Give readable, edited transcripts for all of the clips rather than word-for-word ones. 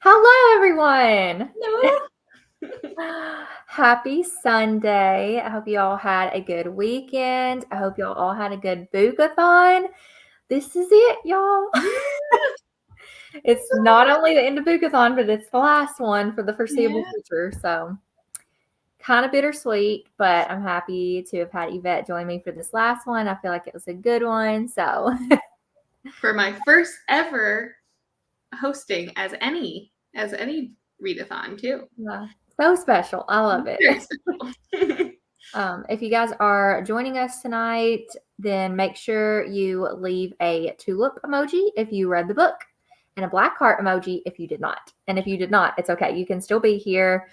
Hello, everyone. No. Happy Sunday. I hope you all had a good weekend. I hope y'all all had a good Boookathon. This is it, y'all. It's not only the end of Boookathon, but it's the last one for the foreseeable future. So kind of bittersweet, but I'm happy to have had Yvette join me for this last one. I feel like it was a good one. So For my first ever hosting as any readathon too. yeah, so special. I love it. Very special. If you guys are joining us tonight, then make sure you leave a tulip emoji if you read the book and a black heart emoji if you did not. And if you did not, it's okay. You can still be here.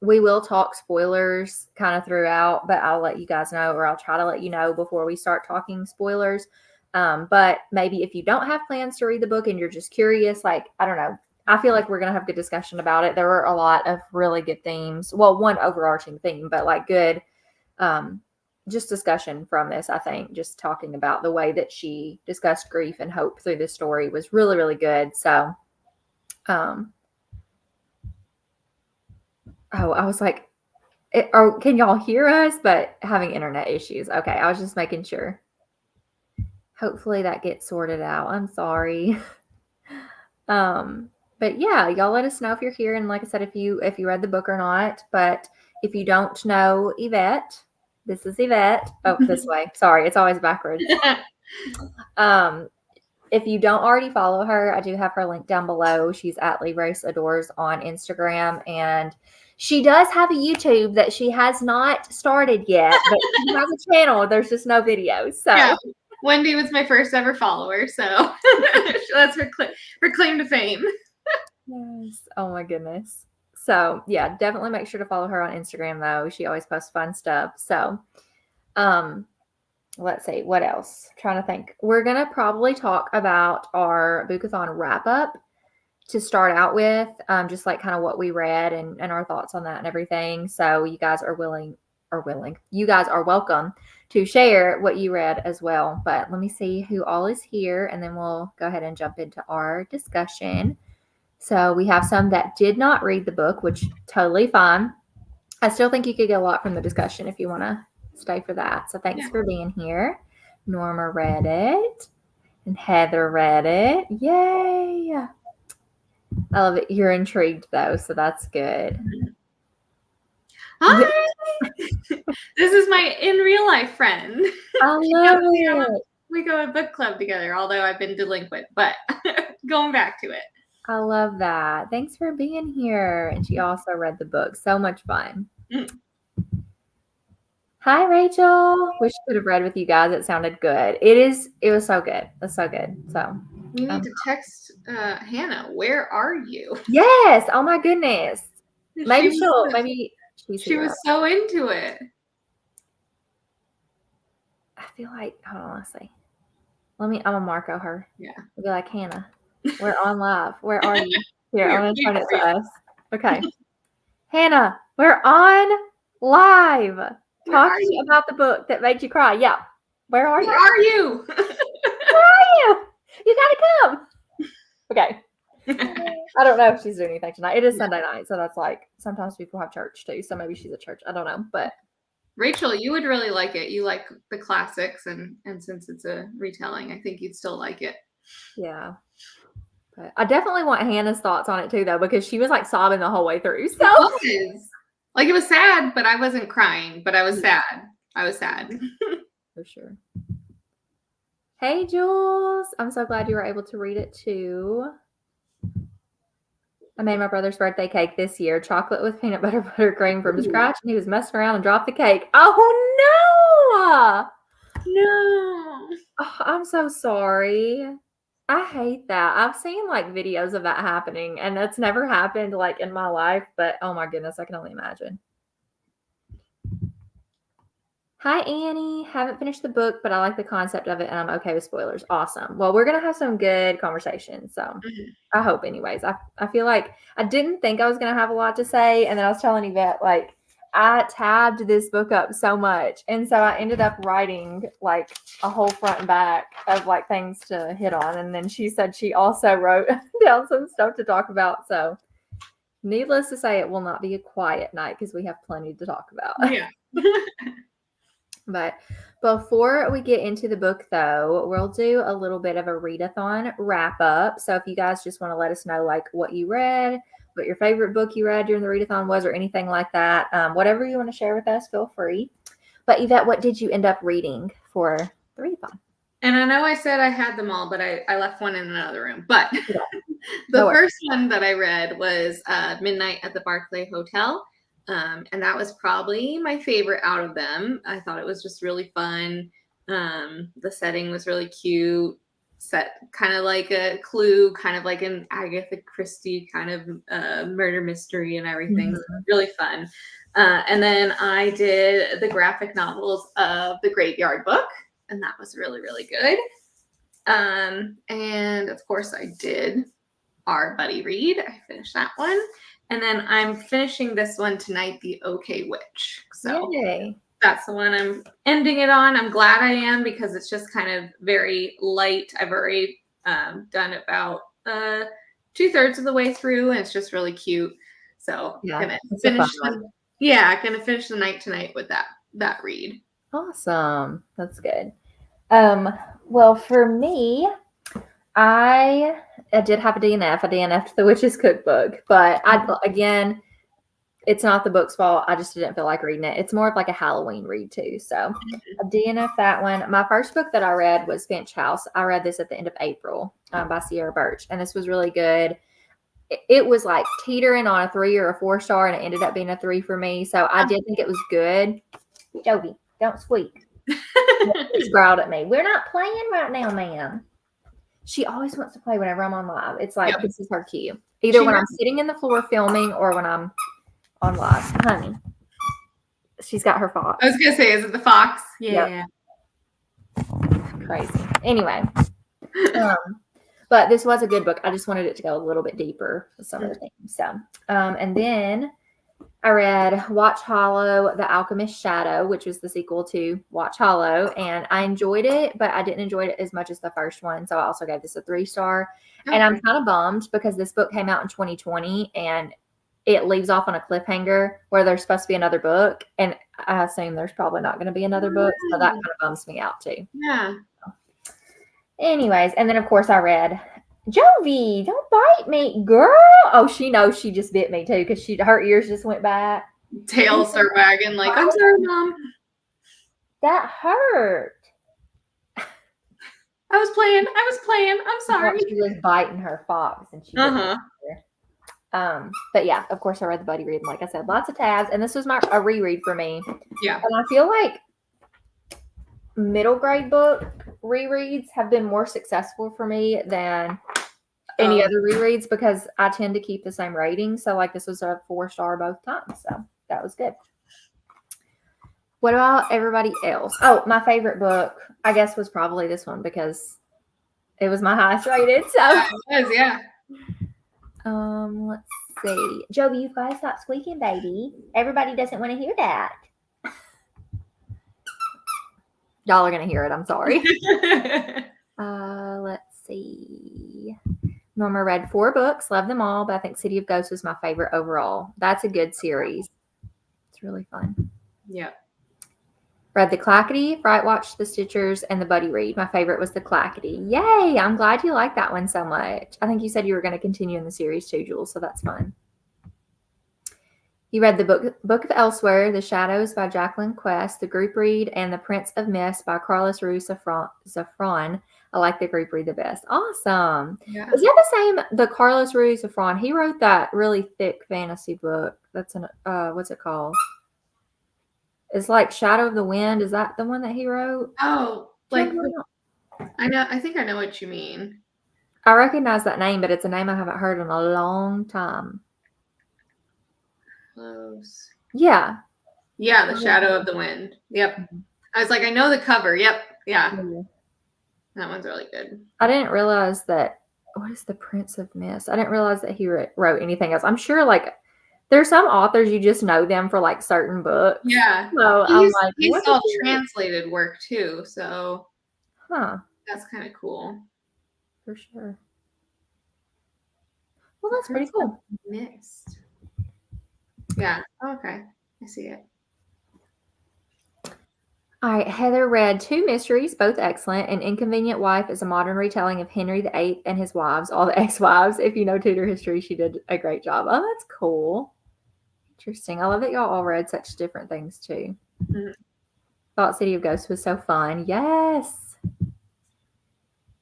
We will talk spoilers kind of throughout, but I'll let you guys know, or I'll try to let you know before we start talking spoilers. But maybe if you don't have plans to read the book and you're just curious, like, I don't know, I feel like we're going to have good discussion about it. There were a lot of really good themes. Well, one overarching theme, but like good just discussion from this, I think. Just talking about the way that she discussed grief and hope through this story was really, really good. So, I was like, can y'all hear us? But having internet issues. Okay, I was just making sure. Hopefully that gets sorted out. I'm sorry. But yeah, y'all let us know if you're here. And like I said, if you read the book or not. But if you don't know Yvette, this is Yvette. Oh, this way. Sorry, it's always backwards. If you don't already follow her, I do have her link down below. She's at Libres Adores on Instagram, and she does have a YouTube that she has not started yet, but she has a channel. There's just no videos. So yeah. Wendy was my first ever follower, so that's her claim to fame. Yes. Oh my goodness. So yeah, definitely make sure to follow her on Instagram though. She always posts fun stuff. So let's see what else. I'm trying to think. We're gonna probably talk about our Boookathon wrap up to start out with, just like kind of what we read and our thoughts on that and everything. So you guys are you guys are welcome to share what you read as well. But let me see who all is here, and then we'll go ahead and jump into our discussion. So we have some that did not read the book, which totally fine. I still think you could get a lot from the discussion if you want to stay for that. So thanks for being here. Norma read it, and Heather read it. Yay! I love it. You're intrigued though, so that's good. Hi! This is my in real life friend. I love it. We go to book club together, although I've been delinquent, but going back to it. I love that. Thanks for being here. And she also read the book. So much fun. Hi, Rachel. Wish I could have read with you guys. It sounded good. It was so good. It's so good. So we need to text Hannah. Where are you? Yes. Oh my goodness. Maybe she was so into it. I feel like, hold on, let's see. I'm gonna Marco her. Yeah. I'll be like, Hannah, we're on live. Where are you? Here, I'm gonna turn it to us. Okay. Hannah, we're on live. Talking about the book that made you cry. Yeah. Where are you? Where are you? Where are you? You gotta come. Okay. I don't know if she's doing anything tonight. It is Sunday night, so that's like sometimes people have church too. So maybe she's at church. I don't know. But Rachel, you would really like it. You like the classics, and since it's a retelling, I think you'd still like it. Yeah. But I definitely want Hannah's thoughts on it too, though, because she was like sobbing the whole way through. So it was sad, but I wasn't crying. But I was sad. I was sad. For sure. Hey, Jules. I'm so glad you were able to read it too. I made my brother's birthday cake this year, chocolate with peanut butter buttercream from scratch, and he was messing around and dropped the cake. Oh, no! No. Oh, I'm so sorry. I hate that. I've seen like videos of that happening, and that's never happened like in my life, but oh my goodness, I can only imagine. Hi, Annie. Haven't finished the book, but I like the concept of it, and I'm okay with spoilers. Awesome. Well, we're going to have some good conversations, so I hope anyways. I feel like I didn't think I was going to have a lot to say, and then I was telling Yvette, like, I tabbed this book up so much. And so I ended up writing like a whole front and back of like things to hit on. And then she said she also wrote down some stuff to talk about. So needless to say, it will not be a quiet night because we have plenty to talk about. Yeah. But before we get into the book, though, we'll do a little bit of a readathon wrap up. So if you guys just want to let us know like what you read, what your favorite book you read during the readathon was, or anything like that, whatever you want to share with us, feel free. But Yvette, what did you end up reading for the readathon? And I know I said I had them all, but I left one in another room. But Yeah. the first one that I read was Midnight at the Barclay Hotel. And that was probably my favorite out of them. I thought it was just really fun. The setting was really cute, set kind of like a Clue, kind of like an Agatha Christie kind of murder mystery and everything. So really fun. And then I did the graphic novels of The Graveyard Book, and that was really, really good. And of course I did our buddy read. I finished that one. And then I'm finishing this one tonight, The OK Witch. So Yay. That's the one I'm ending it on. I'm glad I am because it's just kind of very light. I've already done about 2/3 of the way through, and it's just really cute. So gonna finish the night tonight with that read. Awesome. That's good. Well, for me, I did have a DNF. I DNF'd the Witch's Cookbook, but again, it's not the book's fault. I just didn't feel like reading it. It's more of like a Halloween read too. So I DNF'd that one. My first book that I read was Finch House. I read this at the end of April by Sierra Birch, and this was really good. It was like teetering on a 3 or a 4-star, and it ended up being a 3 for me. So I did think it was good. Jovi, don't squeak. She's growled at me. We're not playing right now, ma'am. She always wants to play whenever I'm on live. It's like, This is her cue. Either when I'm sitting in the floor filming or when I'm on live. Honey, she's got her fox. I was going to say, is it the fox? Yeah. Crazy. Anyway. But this was a good book. I just wanted it to go a little bit deeper with some of the things. So, and then I read Watch Hollow, The Alchemist's Shadow, which was the sequel to Watch Hollow, and I enjoyed it, but I didn't enjoy it as much as the first one, so I also gave this a 3-star. Okay. And I'm kind of bummed because this book came out in 2020, and it leaves off on a cliffhanger where there's supposed to be another book, and I assume there's probably not going to be another book, so that kind of bums me out too. Yeah. Anyways, and then of course I read Jovi, don't bite me, girl. Oh, she knows she just bit me too because her ears just went back. Tails are wagging like, I'm sorry, Mom. That hurt. I was playing. I'm sorry. She was biting her fox and she but yeah, of course I read the buddy read. And like I said, lots of tabs. And this was a reread for me. Yeah. And I feel like middle grade book rereads have been more successful for me than any other rereads because I tend to keep the same rating. So like this was a 4-star both times. So that was good. What about everybody else? Oh, my favorite book, I guess, was probably this one because it was my highest rated. So it was, yeah. Let's see. Jovi, you've got to stop squeaking, baby. Everybody doesn't want to hear that. Y'all are going to hear it. I'm sorry. Let's see. Norma read 4 books, loved them all, but I think City of Ghosts was my favorite overall. That's a good series. It's really fun. Yeah. Read the Clackety, Fright Watch, the Stitchers, and the Buddy Read. My favorite was the Clackety. Yay! I'm glad you like that one so much. I think you said you were going to continue in the series too, Jules, so that's fun. You read the Book of Elsewhere, The Shadows by Jacqueline Quest, the group read, and The Prince of Mist by Carlos Ruiz Zafran. I like the group read the best. Awesome. Yeah. Is that the same, the Carlos Ruiz Zafran? He wrote that really thick fantasy book. That's what's it called? It's like Shadow of the Wind. Is that the one that he wrote? Oh, like I know. I think I know what you mean. I recognize that name, but it's a name I haven't heard in a long time. Close. Yeah. Yeah, The Shadow of the Wind. Yep. I was like, I know the cover. Yep. Yeah. That one's really good. I didn't realize that. What is The Prince of Mist? I didn't realize that he wrote anything else. I'm sure like There's some authors you just know them for like certain books. Yeah. So I'm like, He's what is all he? translated work too, so Huh, that's kind of cool. for sure. Well, that's pretty Person cool. Missed. Yeah. Okay. I see it. All right, Heather read two mysteries, both excellent. An Inconvenient Wife is a modern retelling of Henry VIII and his wives, all the ex-wives. If you know Tudor history, she did a great job. Oh, that's cool. Interesting. I love that y'all all read such different things too. Mhm. Thought City of Ghosts was so fun. Yes.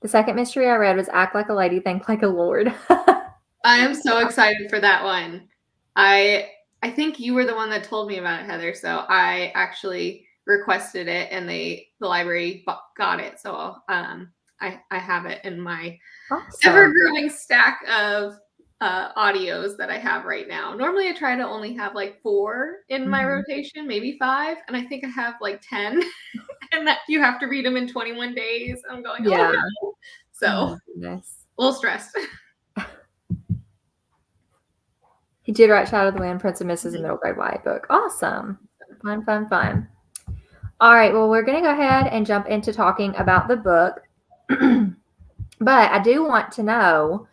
The second mystery I read was Act Like a Lady, Think Like a Lord. I am so excited for that one. I think you were the one that told me about it, Heather. So I actually requested it, and the library got it. So I have it in my Awesome. ever-growing stack of audios that I have right now. Normally, I try to only have like 4 in my rotation, maybe 5, and I think I have like 10, and that you have to read them in 21 days. I'm going, Yeah. oh no. So Goodness. a little stressed. He did write Shadow of the Wind, Prince and Mrs. and Middle Grade White book. Awesome. Fun, fun, fun. All right. Well, we're going to go ahead and jump into talking about the book. But I do want to know,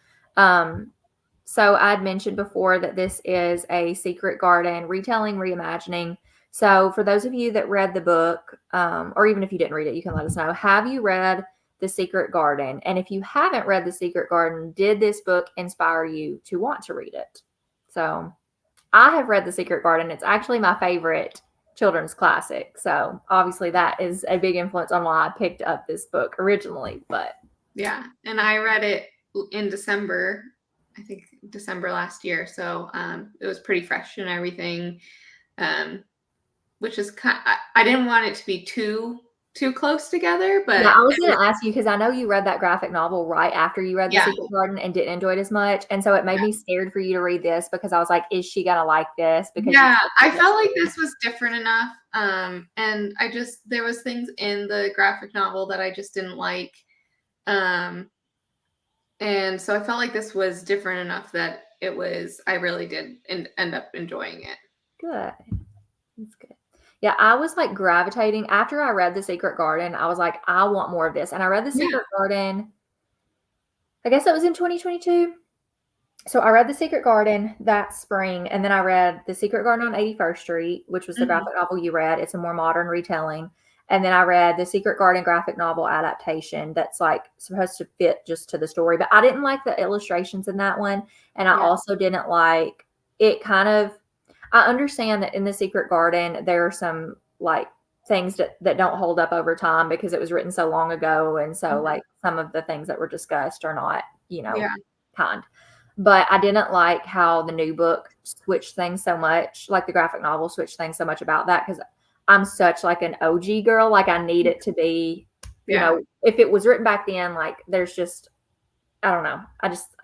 so I'd mentioned before that this is a Secret Garden retelling, reimagining. So for those of you that read the book, or even if you didn't read it, you can let us know. Have you read The Secret Garden? And if you haven't read The Secret Garden, did this book inspire you to want to read it? So I have read The Secret Garden. It's actually my favorite children's classic. So obviously that is a big influence on why I picked up this book originally. But yeah, and I read it in December, I think December last year. So it was pretty fresh and everything, which is I didn't want it to be too close together, but yeah, I was going to ask you because I know you read that graphic novel right after you read The yeah, Secret Garden and didn't enjoy it as much. And so it made me scared for you to read this because I was like, is she going to like this? Because yeah, I felt like this was different enough. And there was things in the graphic novel that I just didn't like. And so I felt like this was different enough that I really did end up enjoying it. Good. That's good. Yeah, I was like gravitating after I read The Secret Garden. I was like, I want more of this. And I read The Secret Garden, I guess that was in 2022. So I read The Secret Garden that spring, and then I read The Secret Garden on 81st Street, which was the graphic novel you read. It's a more modern retelling. And then I read The Secret Garden graphic novel adaptation that's like supposed to fit just to the story. But I didn't like the illustrations in that one. And I also didn't like it I understand that in The Secret Garden, there are some like things that don't hold up over time because it was written so long ago. And so like some of the things that were discussed are not, kind. But I didn't like how the new book switched things so much, like the graphic novel switched things so much about that because I'm such like an OG girl. Like I need it to be, if it was written back then, like there's just, I don't know.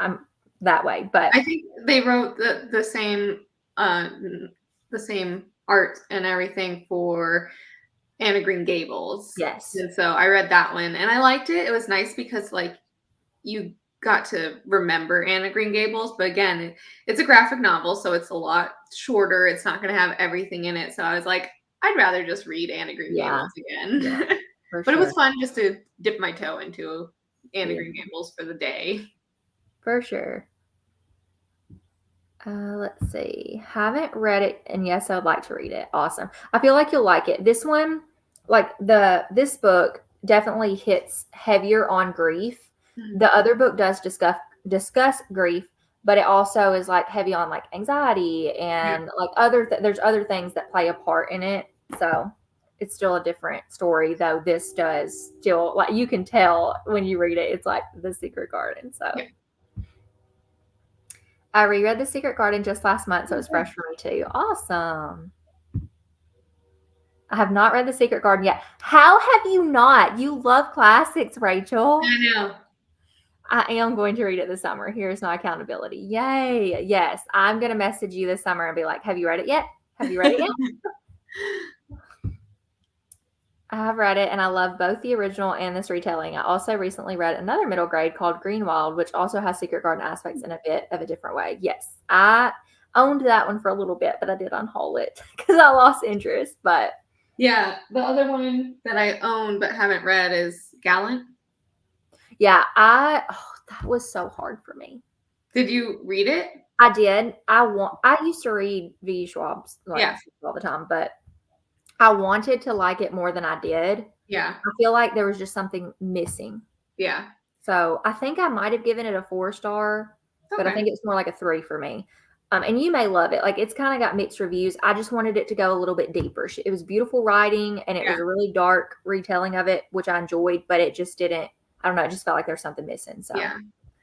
I'm that way. But I think they wrote the same art and everything for Anna Green Gables. yes. And so I read that one and I liked it. It was nice because like you got to remember Anna Green Gables, but again, it's a graphic novel, so it's a lot shorter. It's not going to have everything in it. So I was like, I'd rather just read Anna Green Gables again. Yeah, but it was fun just to dip my toe into Anna Green Gables for the day. For sure. Let's see. Haven't read it, and yes, I would like to read it. Awesome. I feel like you'll like it. This one, like this book definitely hits heavier on grief. The other book does discuss grief, but it also is like heavy on like anxiety and like there's other things that play a part in it. So it's still a different story, though this does still, like you can tell when you read it, it's like The Secret Garden. So I reread The Secret Garden just last month, so it's fresh for me too. Awesome. I have not read The Secret Garden yet. How have you not? You love classics, Rachel. I know. I am going to read it this summer. Here's my accountability. Yay. Yes. I'm going to message you this summer and be like, have you read it yet? Have you read it yet? I have read it, and I love both the original and this retelling. I also recently read another middle grade called Greenwild, which also has Secret Garden aspects in a bit of a different way. Yes. I owned that one for a little bit, but I did unhaul it because I lost interest. But Yeah, the other one that I own but haven't read is Gallant. yeah, that was so hard for me. Did you read it? I did. I used to read V. Schwab's Yeah. all the time, but I wanted to like it more than I did. Yeah. I feel like there was just something missing. Yeah. So I think I might have given it a 4-star, but I think it's more like a 3 for me. And you may love it. Like, it's kind of got mixed reviews. I just wanted it to go a little bit deeper. It was beautiful writing, and it was a really dark retelling of it, which I enjoyed, but it just didn't, I don't know, it just felt like there's something missing. So yeah.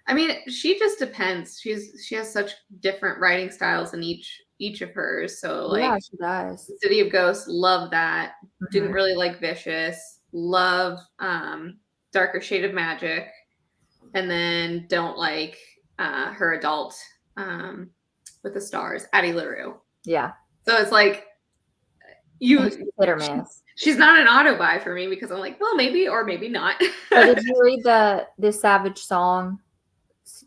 I mean, she just depends. She has such different writing styles in each of hers. So like, yeah, she does. City of Ghosts, love that. Didn't really like Vicious. Love Darker Shade of Magic, and then don't like her adult with the stars, Addie LaRue. Yeah. So it's like hit or miss. She's not an auto buy for me because I'm like, well, maybe or maybe not. So did you read this Savage Song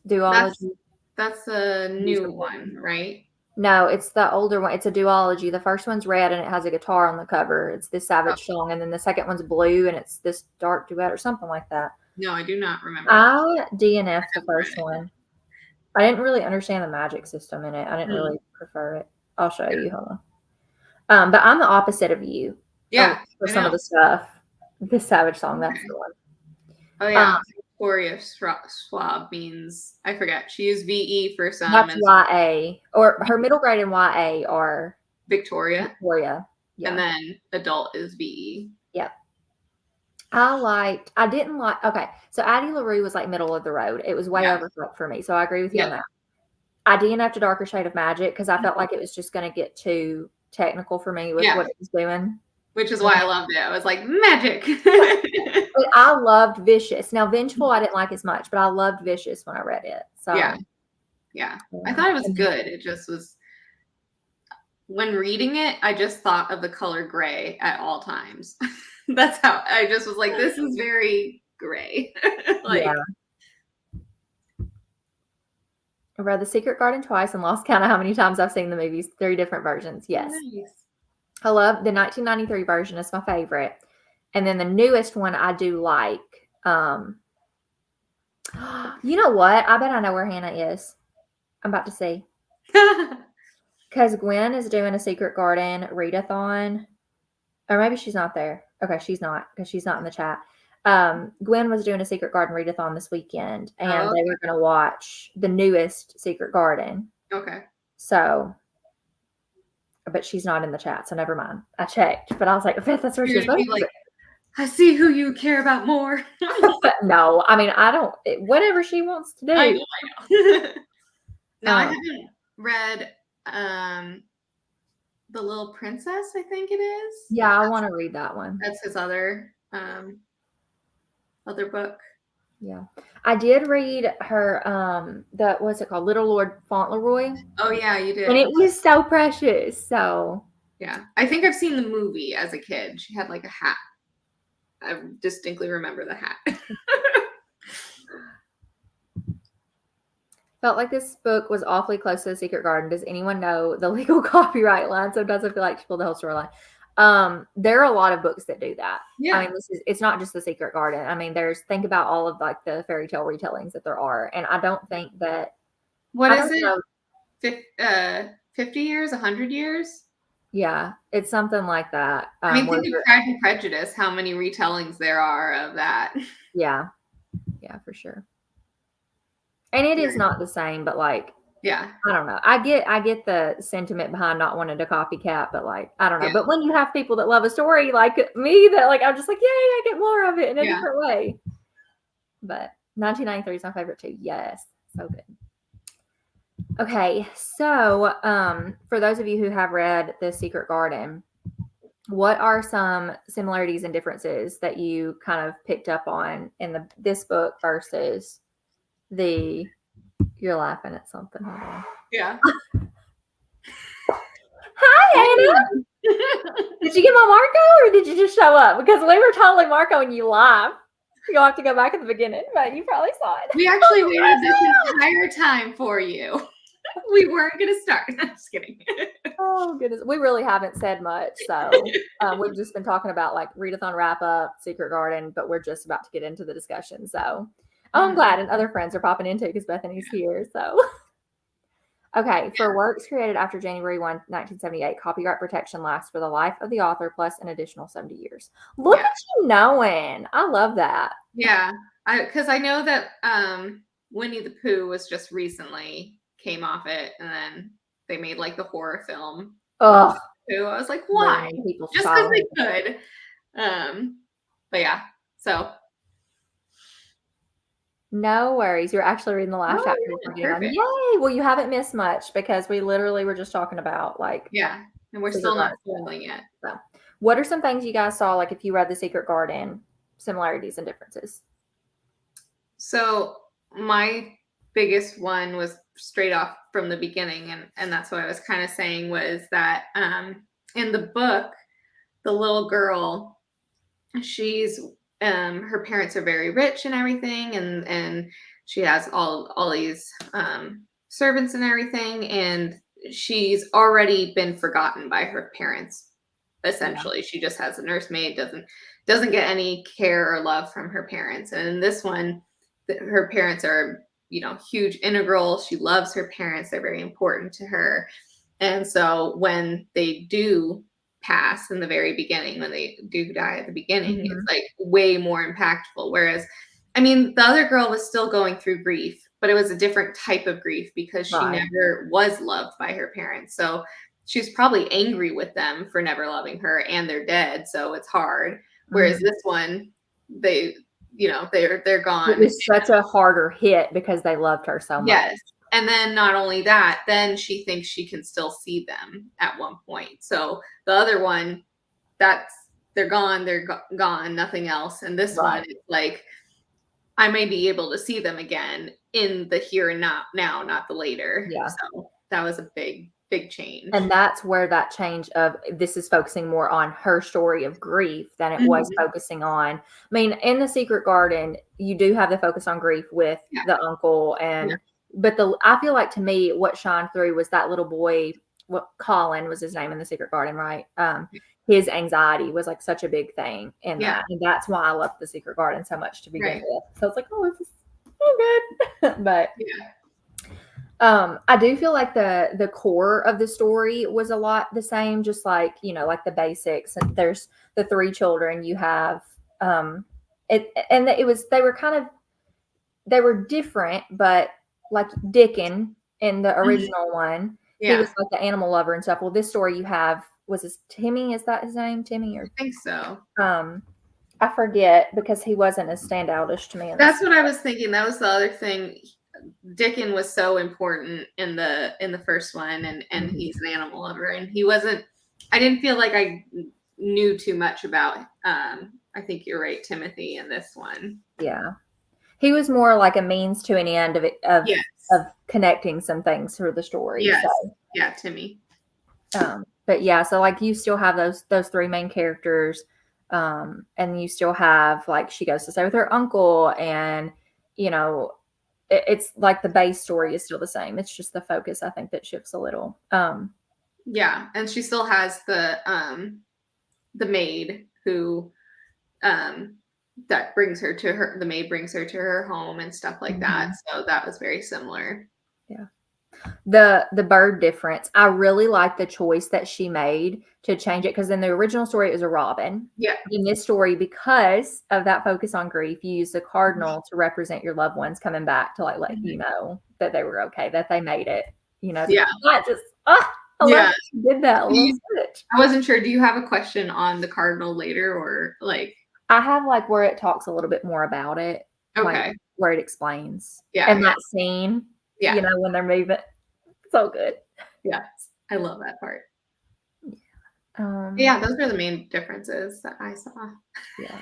duology? That's a new one, right? No, it's the older one. It's a duology. The first one's red and it has a guitar on the cover. It's this Savage Song, and then the second one's blue and it's this dark duet or something like that. No, I do not remember. I DNF'd the first one. I didn't really understand the magic system in it. I didn't really prefer it. I'll show you. Hold on. But I'm the opposite of you. Yeah. For some of the stuff. This Savage Song, that's the one. Oh, yeah. Victoria Schwab means, I forget. She used VE for some. That's YA. Or her middle grade and YA are Victoria. Yeah. And then adult is VE. Yep. I didn't like, okay, so Addie LaRue was like middle of the road. It was way overcooked for me. So I agree with you on that. I DNF'd a Darker Shade of Magic because I felt like it was just going to get too technical for me with what it was doing. Which is why I loved it. I was like, magic. But I loved Vicious. Now, Vengeful I didn't like as much, but I loved Vicious when I read it. So yeah. I thought it was good. It just was, when reading it, I just thought of the color gray at all times. That's how I just was like, this is very gray. Like, I read The Secret Garden twice and lost count of how many times I've seen the movies. 3 different versions. Yes. Nice. I love the 1993 version. It's my favorite. And then the newest one I do like. You know what? I bet I know where Hannah is. I'm about to see. Because Gwen is doing a Secret Garden readathon. Or maybe she's not there. Okay, she's not, because she's not in the chat. Gwen was doing a Secret Garden readathon this weekend, and they were going to watch the newest Secret Garden. Okay. So, but she's not in the chat, so never mind. I checked, but I was like, I bet that's where she's like, I see who you care about more. No, I mean, I don't, whatever she wants to do. I know. No, I haven't read The Little Princess, I think it is. Yeah, I want to read that one. That's his other book. Yeah. I did read her what's it called? Little Lord Fauntleroy. Oh yeah, you did. And it was so precious. So yeah. I think I've seen the movie as a kid. She had like a hat. I distinctly remember the hat. Felt like this book was awfully close to The Secret Garden. Does anyone know the legal copyright line? Sometimes I feel like she pulled the whole storyline. There are a lot of books that do that. Yeah. I mean, it's not just The Secret Garden. I mean, think about all of like the fairy tale retellings that there are. And I don't think that. What is it? 50 years, 100 years? Yeah, it's something like that. I mean, think of Pride and Prejudice, how many retellings there are of that. Yeah. Yeah, for sure. And it is not the same, but like, yeah, I don't know. I get the sentiment behind not wanting to copycat, but like, I don't know. Yeah. But when you have people that love a story like me, that like, I'm just like, yay, I get more of it in a different way. But 1993 is my favorite too. Yes. So good. Okay. So, for those of you who have read The Secret Garden, what are some similarities and differences that you kind of picked up on in this book versus you're laughing at something. Hold on. Yeah. Hi, Hannah. Did you get my Marco or did you just show up? Because we were totally Marco and you laughed. You'll have to go back at the beginning, but you probably saw it. We actually waited this entire time for you. We weren't going to start. I'm just kidding. Oh goodness, we really haven't said much. So we've just been talking about like readathon wrap up, Secret Garden, but we're just about to get into the discussion. So I'm glad, and other friends are popping in too because Bethany's here. So okay, for works created after January 1, 1978, copyright protection lasts for the life of the author plus an additional 70 years. Look at you knowing. I love that. Yeah, because I know that Winnie the Pooh was just recently came off it, and then they made like the horror film. Oh, I was like, why? Just because they could. But yeah, so. No worries. You're actually reading the last chapter. Perfect. Yay! Well, you haven't missed much because we literally were just talking about like and we're still not spoiling yet. So, what are some things you guys saw? Like if you read The Secret Garden, similarities and differences. So my biggest one was straight off from the beginning, and that's what I was kind of saying was that in the book, the little girl, she's her parents are very rich and everything, and she has all these servants and everything, and she's already been forgotten by her parents. Essentially, she just has a nursemaid, doesn't get any care or love from her parents. And in this one, her parents are huge integral. She loves her parents. They're very important to her. And so when they do pass in the very beginning, when they do die at the beginning, it's like way more impactful. Whereas, I mean, the other girl was still going through grief, but it was a different type of grief because she never was loved by her parents. So she's probably angry with them for never loving her, and they're dead. So it's hard. Whereas this one, they're gone. It was such a harder hit because they loved her so much. Yes. And then not only that, then she thinks she can still see them at one point. So the other one, they're gone, nothing else. And this one, it's like, I may be able to see them again in the here and now, not the later. Yeah. So that was a big change. And that's where that change of this is focusing more on her story of grief than it was focusing on. I mean, in The Secret Garden, you do have the focus on grief with the uncle and but I feel like to me what shined through was that little boy, what Colin was his name in The Secret Garden, right? His anxiety was like such a big thing in that. And that's why I loved The Secret Garden so much to begin with. So it's like, oh, this is so good. But I do feel like the core of the story was a lot the same, just like, like the basics. And there's the three children you have. They were different, but like Dickon in the original one, he was like the animal lover and stuff. Well, this story you have was this Timmy. Is that his name? Timmy? Or I think so. I forget because he wasn't as standoutish to me. That's what I was thinking. That was the other thing. Dickon was so important in the first one, and he's an animal lover, and he wasn't. I didn't feel like I knew too much about. I think you're right, Timothy, in this one. Yeah, he was more like a means to an end of connecting some things through the story. Yes, so. Timmy. But yeah, so like you still have those three main characters, and you still have like she goes to stay with her uncle, and it's like the base story is still the same. It's just the focus, I think, that shifts a little. Yeah, and she still has the maid who that brings her to her. The maid brings her to her home and stuff like that. So that was very similar. Yeah. The bird difference, I really like the choice that she made to change it, because in the original story it was a robin. Yeah. In this story, because of that focus on grief, you use the cardinal to represent your loved ones coming back to like let you know that they were okay, that they made it. Not just I love she did that. I wasn't sure. Do you have a question on the cardinal later, or like? I have like where it talks a little bit more about it. Okay. Like, where it explains. Yeah. And that scene. Yeah. When they're moving. So good. Yes. I love that part. Yeah. Those are the main differences that I saw. Yeah.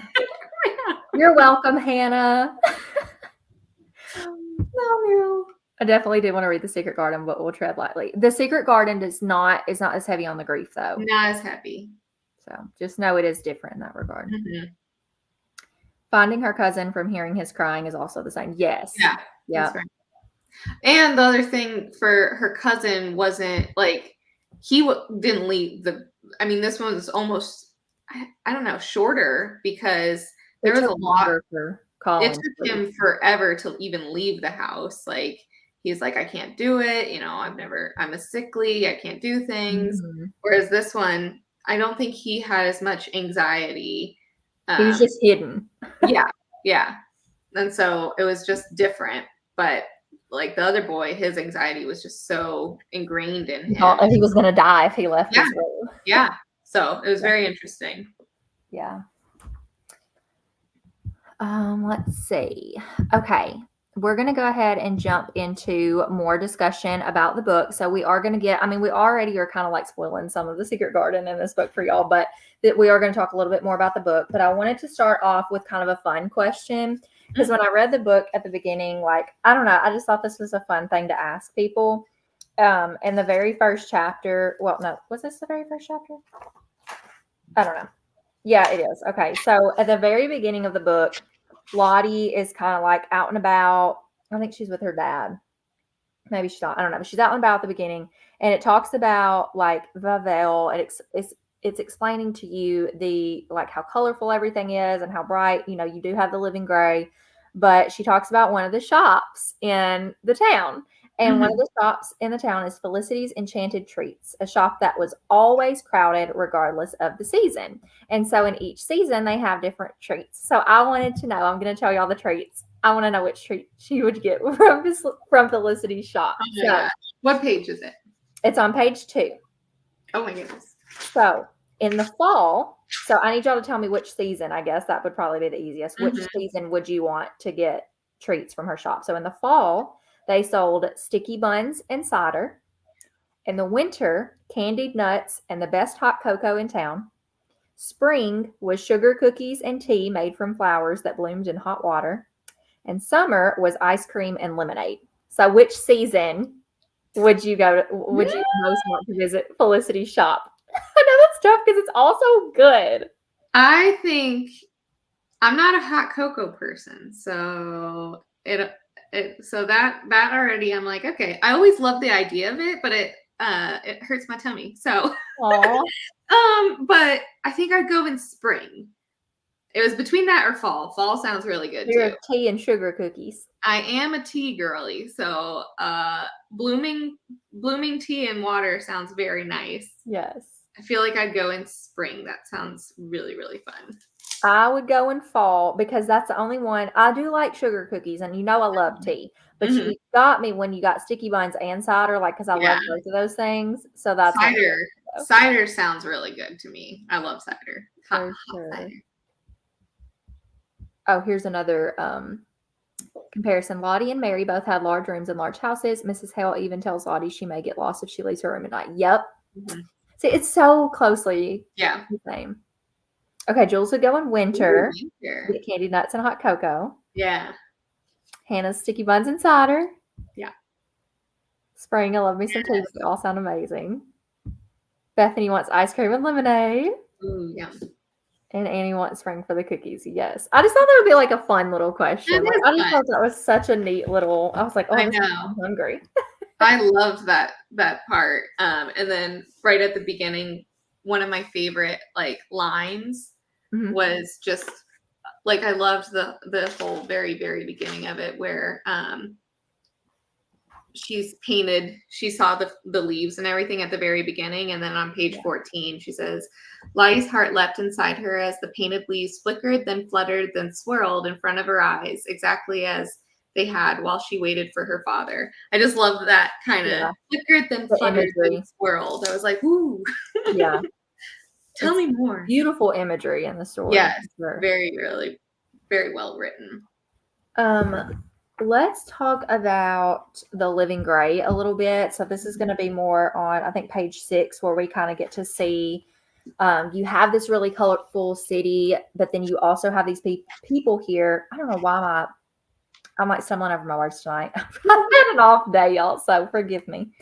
You're welcome, Hannah. No. I definitely did want to read The Secret Garden, but we'll tread lightly. The Secret Garden is not as heavy on the grief, though. Not as heavy. So just know it is different in that regard. Finding her cousin from hearing his crying is also the same. Yes. Yeah. Right. And the other thing for her cousin wasn't like didn't leave the. I mean, this one was almost I don't know shorter because there It was took a lot. longer for It Colin. took him forever to even leave the house. Like he's like, I can't do it. You know, I'm a sickly. I can't do things. Mhm. Whereas this one, I don't think he had as much anxiety. He was just hidden. Yeah, yeah. And so it was just different. But like the other boy, his anxiety was just so ingrained in He him. thought he was going to die if he left Yeah, his room. yeah. So it was very interesting. Yeah. Let's see. Okay. We're going to go ahead and jump into more discussion about the book. So we are going to we already are kind of like spoiling some of the Secret Garden in this book for y'all, but that we are going to talk a little bit more about the book. But I wanted to start off with kind of a fun question because when I read the book at the beginning, like, I don't know, I just thought this was a fun thing to ask people. In the very first chapter, well, no, was this the very first chapter? I don't know. Yeah, it is. Okay. So at the very beginning of the book, Lottie is kind of like out and about. I think she's with her dad. Maybe she's not. I don't know. But she's out and about at the beginning. And it talks about like Vavel. And it's explaining to you the like how colorful everything is and how bright, you do have the living gray. But she talks about one of the shops in the town. And one of the shops in the town is Felicity's Enchanted Treats, a shop that was always crowded regardless of the season. And so in each season, they have different treats. So I wanted to know, I'm going to tell you all the treats. I want to know which treat she would get from Felicity's shop. Oh my gosh. What page is it? It's on page 2. Oh my goodness. So in the fall, so I need y'all to tell me which season. I guess that would probably be the easiest. Which season would you want to get treats from her shop? So in the fall, they sold sticky buns and cider. In the winter, candied nuts and the best hot cocoa in town. Spring was sugar cookies and tea made from flowers that bloomed in hot water. And summer was ice cream and lemonade. So which season would you most want to visit Felicity's shop? I know that's tough because it's also good. I think I'm not a hot cocoa person, so that already I'm like, okay. I always love the idea of it, but it hurts my tummy. So but I think I'd go in spring. It was between that or fall. Fall sounds really good too. Tea and sugar cookies. I am a tea girly, so blooming tea and water sounds very nice. Yes. I feel like I'd go in spring. That sounds really, really fun. I would go in fall because that's the only one. I do like sugar cookies, and I love tea. But you got me when you got sticky buns and cider, like, because I love both of those things. So that's cider. Cider sounds really good to me. I love cider. Hot cider. Oh, here's another comparison. Lottie and Mary both had large rooms and large houses. Mrs. Hale even tells Lottie she may get lost if she leaves her room at night. Yep. See, it's so closely the same. Okay, Jules would go in winter. Get candied nuts and hot cocoa. Yeah. Hannah's sticky buns and cider. Yeah. Spring, I love me some tea. They all sound amazing. Bethany wants ice cream and lemonade. Ooh, yeah. And Annie wants spring for the cookies. Yes. I just thought that would be like a fun little question. Like, I just thought that was such a neat little, I was like, oh, I'm hungry. I loved that part. And then right at the beginning, one of my favorite like lines was just like, I loved the whole very, very beginning of it where she's painted, she saw the leaves and everything at the very beginning. And then on page 14, she says, Lottie's heart leapt inside her as the painted leaves flickered, then fluttered, then swirled in front of her eyes, exactly as they had while she waited for her father. I just love that kind of flickered, then fluttered, then swirled. I was like, ooh. Yeah. Tell me more. Beautiful imagery in the story. Yes, very, really, very well written. Let's talk about the living gray a little bit. So this is going to be more on, I think, page 6, where we kind of get to see you have this really colorful city, but then you also have these people here. I don't know why I'm like stumbling over my words tonight. I've had an off day, y'all, so forgive me.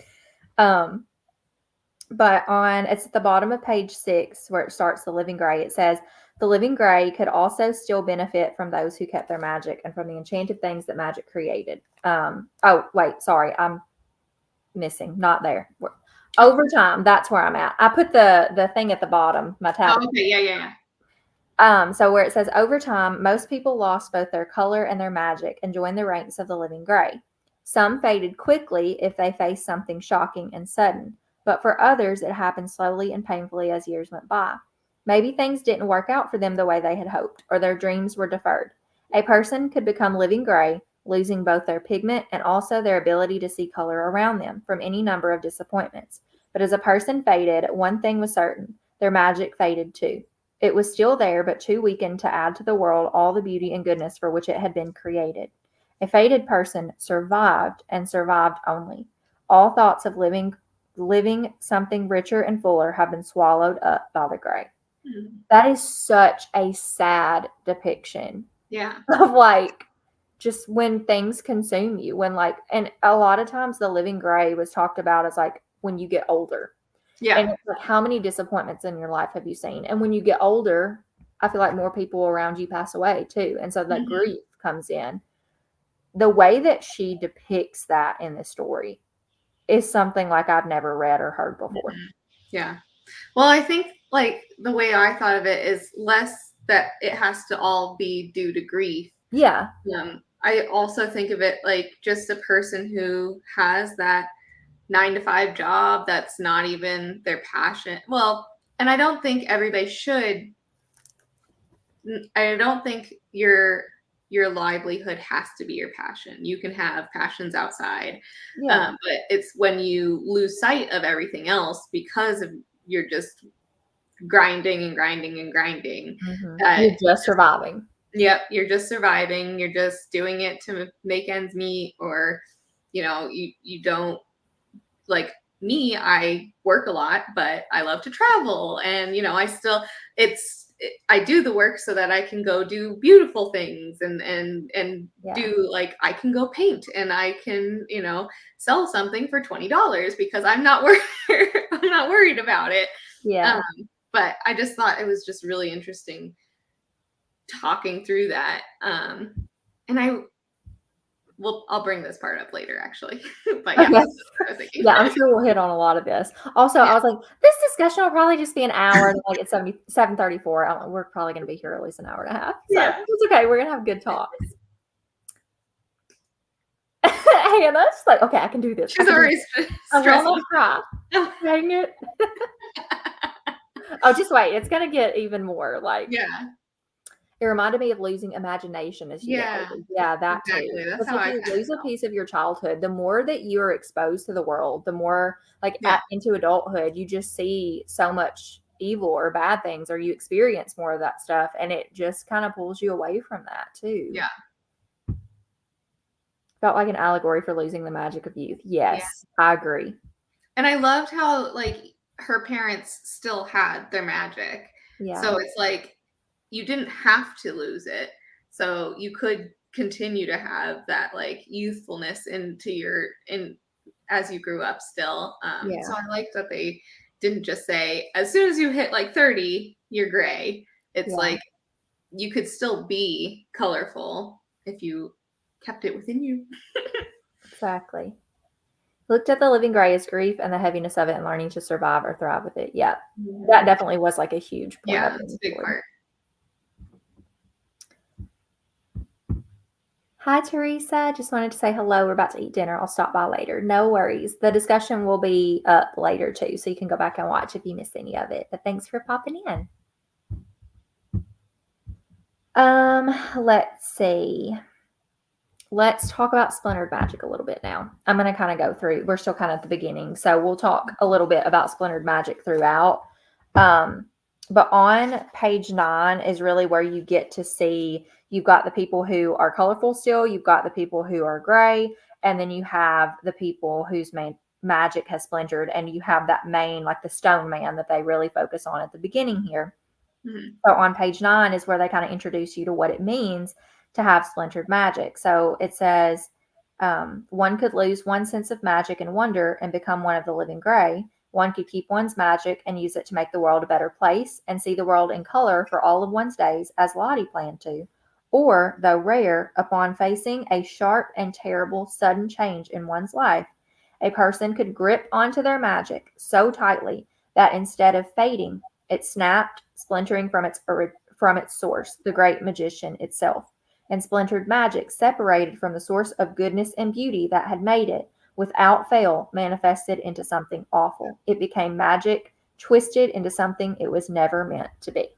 But it's at the bottom of page 6 where it starts the living gray. It says, The living gray could also still benefit from those who kept their magic and from the enchanted things that magic created. Oh, wait, sorry. I'm missing. Not there. Over time, that's where I'm at. I put the thing at the bottom, my tab. Oh, okay. Yeah. So where it says over time, most people lost both their color and their magic and joined the ranks of the living gray. Some faded quickly if they faced something shocking and sudden, but for others, it happened slowly and painfully as years went by. Maybe things didn't work out for them the way they had hoped, or their dreams were deferred. A person could become living gray, losing both their pigment and also their ability to see color around them from any number of disappointments. But as a person faded, one thing was certain: their magic faded too. It was still there, but too weakened to add to the world all the beauty and goodness for which it had been created. A faded person survived and survived only. All thoughts of living something richer and fuller have been swallowed up by the gray. Mm-hmm. That is such a sad depiction. Yeah. Of like just when things consume you, and a lot of times the living gray was talked about as like when you get older. Yeah. And it's like, how many disappointments in your life have you seen? And when you get older, I feel like more people around you pass away too. And so that grief comes in. The way that she depicts that in the story is something like I've never read or heard before. Yeah. Well, I think like the way I thought of it is less that it has to all be due to grief. Yeah. I also think of it like just a person who has that 9-to-5 job that's not even their passion. Well, and I don't think everybody should. I don't think your livelihood has to be your passion. You can have passions outside. Yeah. But it's when you lose sight of everything else because of you're just grinding and grinding and grinding. You're just surviving. Yep, you're just surviving. You're just doing it to make ends meet, or you don't. Like me, I work a lot, but I love to travel, and I do the work so that I can go do beautiful things and do, like, I can go paint and I can sell something for $20 because I'm not worried about it. Yeah. But I just thought it was just really interesting talking through that. And I'll bring this part up later, actually. But yeah, okay. that's what I was thinking. Yeah, I'm sure we'll hit on a lot of this. Also, I was like, this discussion will probably just be an hour. And like it's 7:34. We're probably going to be here at least an hour and a half. So it's okay. We're going to have good talks. Hannah's like, okay, I can do this. She's already I'm almost cry. Dang it. Oh, just wait. It's going to get even more like. Yeah. It reminded me of losing imagination as you get older. Yeah, that exactly. too. That's how if you lose a piece of your childhood, the more that you are exposed to the world, the more into adulthood, you just see so much evil or bad things, or you experience more of that stuff, and it just kind of pulls you away from that too. Yeah. Felt like an allegory for losing the magic of youth. Yes, I agree. And I loved how like her parents still had their magic. Yeah. So it's like you didn't have to lose it. So you could continue to have that like youthfulness as you grew up still. So I like that they didn't just say, as soon as you hit like 30, you're gray. It's like you could still be colorful if you kept it within you. Exactly. Looked at the living gray as grief and the heaviness of it and learning to survive or thrive with it. Yeah. That definitely was like a huge point. Yeah, it's a big part. Hi, Teresa. Just wanted to say hello. We're about to eat dinner. I'll stop by later. No worries. The discussion will be up later too, so you can go back and watch if you missed any of it. But thanks for popping in. Let's see. Let's talk about splintered magic a little bit now. I'm going to kind of go through. We're still kind of at the beginning, so we'll talk a little bit about splintered magic throughout. But on page 9 is really where you get to see you've got the people who are colorful still, you've got the people who are gray, and then you have the people whose magic has splintered, and you have that main, like the stone man that they really focus on at the beginning here. So on page 9 is where they kind of introduce you to what it means to have splintered magic. So it says, one could lose one sense of magic and wonder and become one of the living gray. One could keep one's magic and use it to make the world a better place and see the world in color for all of one's days, as Lottie planned to. Or, though rare, upon facing a sharp and terrible sudden change in one's life, a person could grip onto their magic so tightly that instead of fading, it snapped, splintering from its source, the great magician itself. And splintered magic, separated from the source of goodness and beauty that had made it, without fail, manifested into something awful. It became magic, twisted into something it was never meant to be.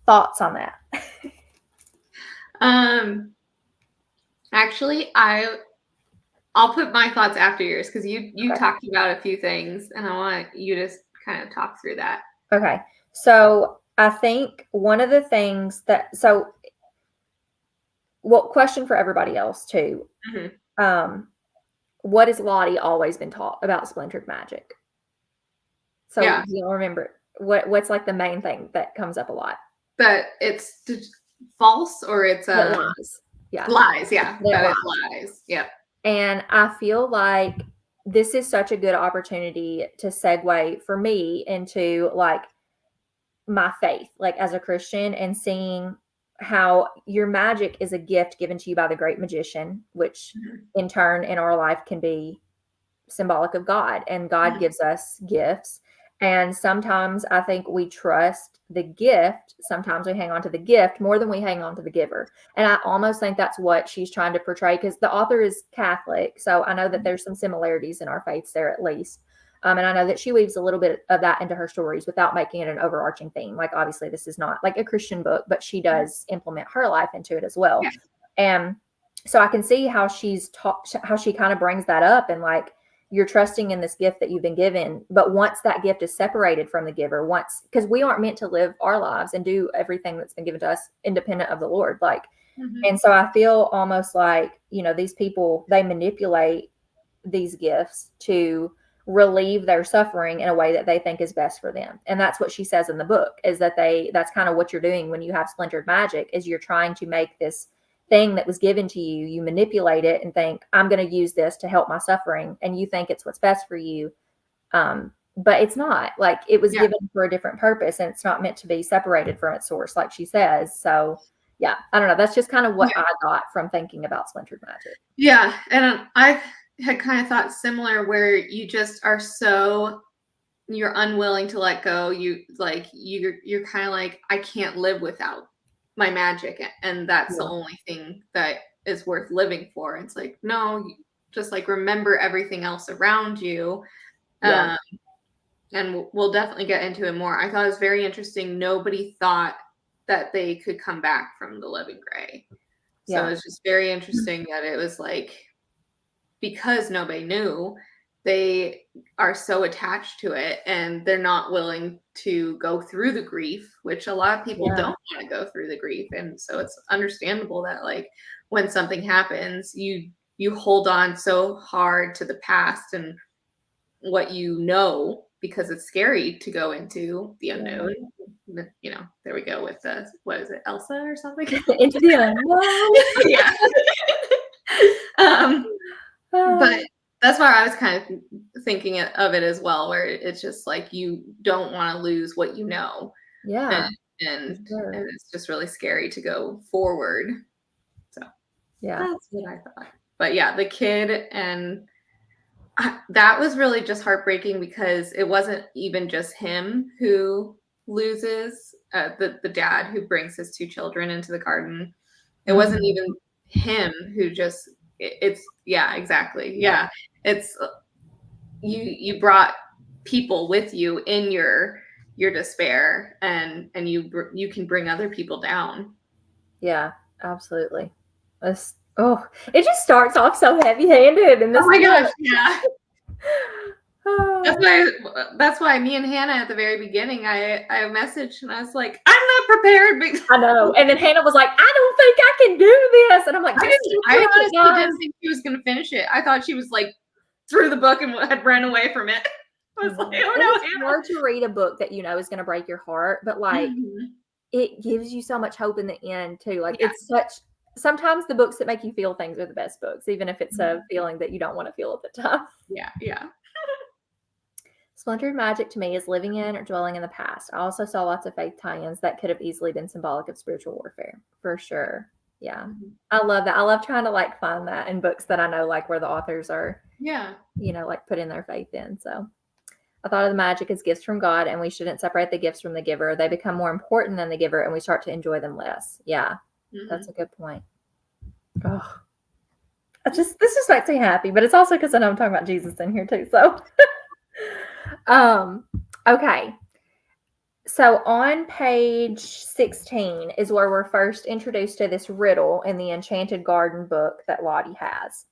Thoughts on that? Actually, I'll put my thoughts after yours because you talked about a few things, and I want you to kind of talk through that. Okay. So I think one of the things question for everybody else too. Mm-hmm. What has Lottie always been taught about splintered magic? So yeah. You'll remember what's like the main thing that comes up a lot? That it's false or it's lies. Yeah. Lies, yeah. That it's lies. Yeah. And I feel like this is such a good opportunity to segue for me into like my faith, like as a Christian, and seeing how your magic is a gift given to you by the great magician, which in turn in our life can be symbolic of God, and God gives us gifts. And sometimes I think we trust the gift. Sometimes we hang on to the gift more than we hang on to the giver. And I almost think that's what she's trying to portray, because the author is Catholic. So I know that there's some similarities in our faiths there at least. And I know that she weaves a little bit of that into her stories without making it an overarching theme. Like, obviously, this is not like a Christian book, but she does implement her life into it as well. Yeah. And so I can see how she kind of brings that up, and like, you're trusting in this gift that you've been given. But once that gift is separated from the giver, because we aren't meant to live our lives and do everything that's been given to us independent of the Lord. Like, and so I feel almost like, these people, they manipulate these gifts to relieve their suffering in a way that they think is best for them. And that's what she says in the book, is that that's kind of what you're doing when you have splintered magic, is you're trying to make this thing that was given to you, you manipulate it and think, I'm going to use this to help my suffering. And you think it's what's best for you. But it's not. Like, it was given for a different purpose, and it's not meant to be separated from its source, like she says. So yeah, I don't know. That's just kind of what I got from thinking about splintered magic. Yeah. And I had kind of thought similar, where you just are you're unwilling to let go. You're kind of like, I can't live without my magic, and that's the only thing that is worth living for. It's like, no, just like remember everything else around you. And we'll definitely get into it more. I thought it was very interesting. Nobody thought that they could come back from the living gray. So it's just very interesting that it was like, because nobody knew, they are so attached to it, and they're not willing to go through the grief, which a lot of people don't want to go through the grief. And so it's understandable that, like, when something happens, you hold on so hard to the past and what because it's scary to go into the unknown. There we go with what is it, Elsa or something? Into the unknown. Yeah. But that's why I was kind of thinking of it as well, where it's just like, you don't want to lose what you know. Yeah. And it's just really scary to go forward. So that's what I thought. But yeah, the kid, and that was really just heartbreaking, because it wasn't even just him who loses, the dad who brings his two children into the garden. It wasn't even him who just, exactly. Yeah. It's, you brought people with you in your despair, and you can bring other people down. Yeah, absolutely. It just starts off so heavy-handed in this. Oh my gosh, yeah. That's why me and Hannah at the very beginning, I messaged and I was like, I'm not prepared. I know. And then Hannah was like, I don't think I can do this. And I'm like, I honestly didn't think she was going to finish it. I thought she was like through the book and had run away from it. I was like, oh no. It's hard to read a book that is going to break your heart, but like it gives you so much hope in the end too. Like it's sometimes the books that make you feel things are the best books, even if it's a feeling that you don't want to feel at the time. Yeah. Splintered magic to me is living in or dwelling in the past. I also saw lots of faith tie-ins that could have easily been symbolic of spiritual warfare. For sure. Yeah. Mhm. I love that. I love trying to like find that in books that I know like where the authors are, Yeah. like putting their faith in. So I thought of the magic as gifts from God, and we shouldn't separate the gifts from the giver. They become more important than the giver, and we start to enjoy them less. Yeah. That's a good point. Oh. This just makes me happy, but it's also because I know I'm talking about Jesus in here too. So okay. So on page 16 is where we're first introduced to this riddle in the Enchanted Garden book that Lottie has.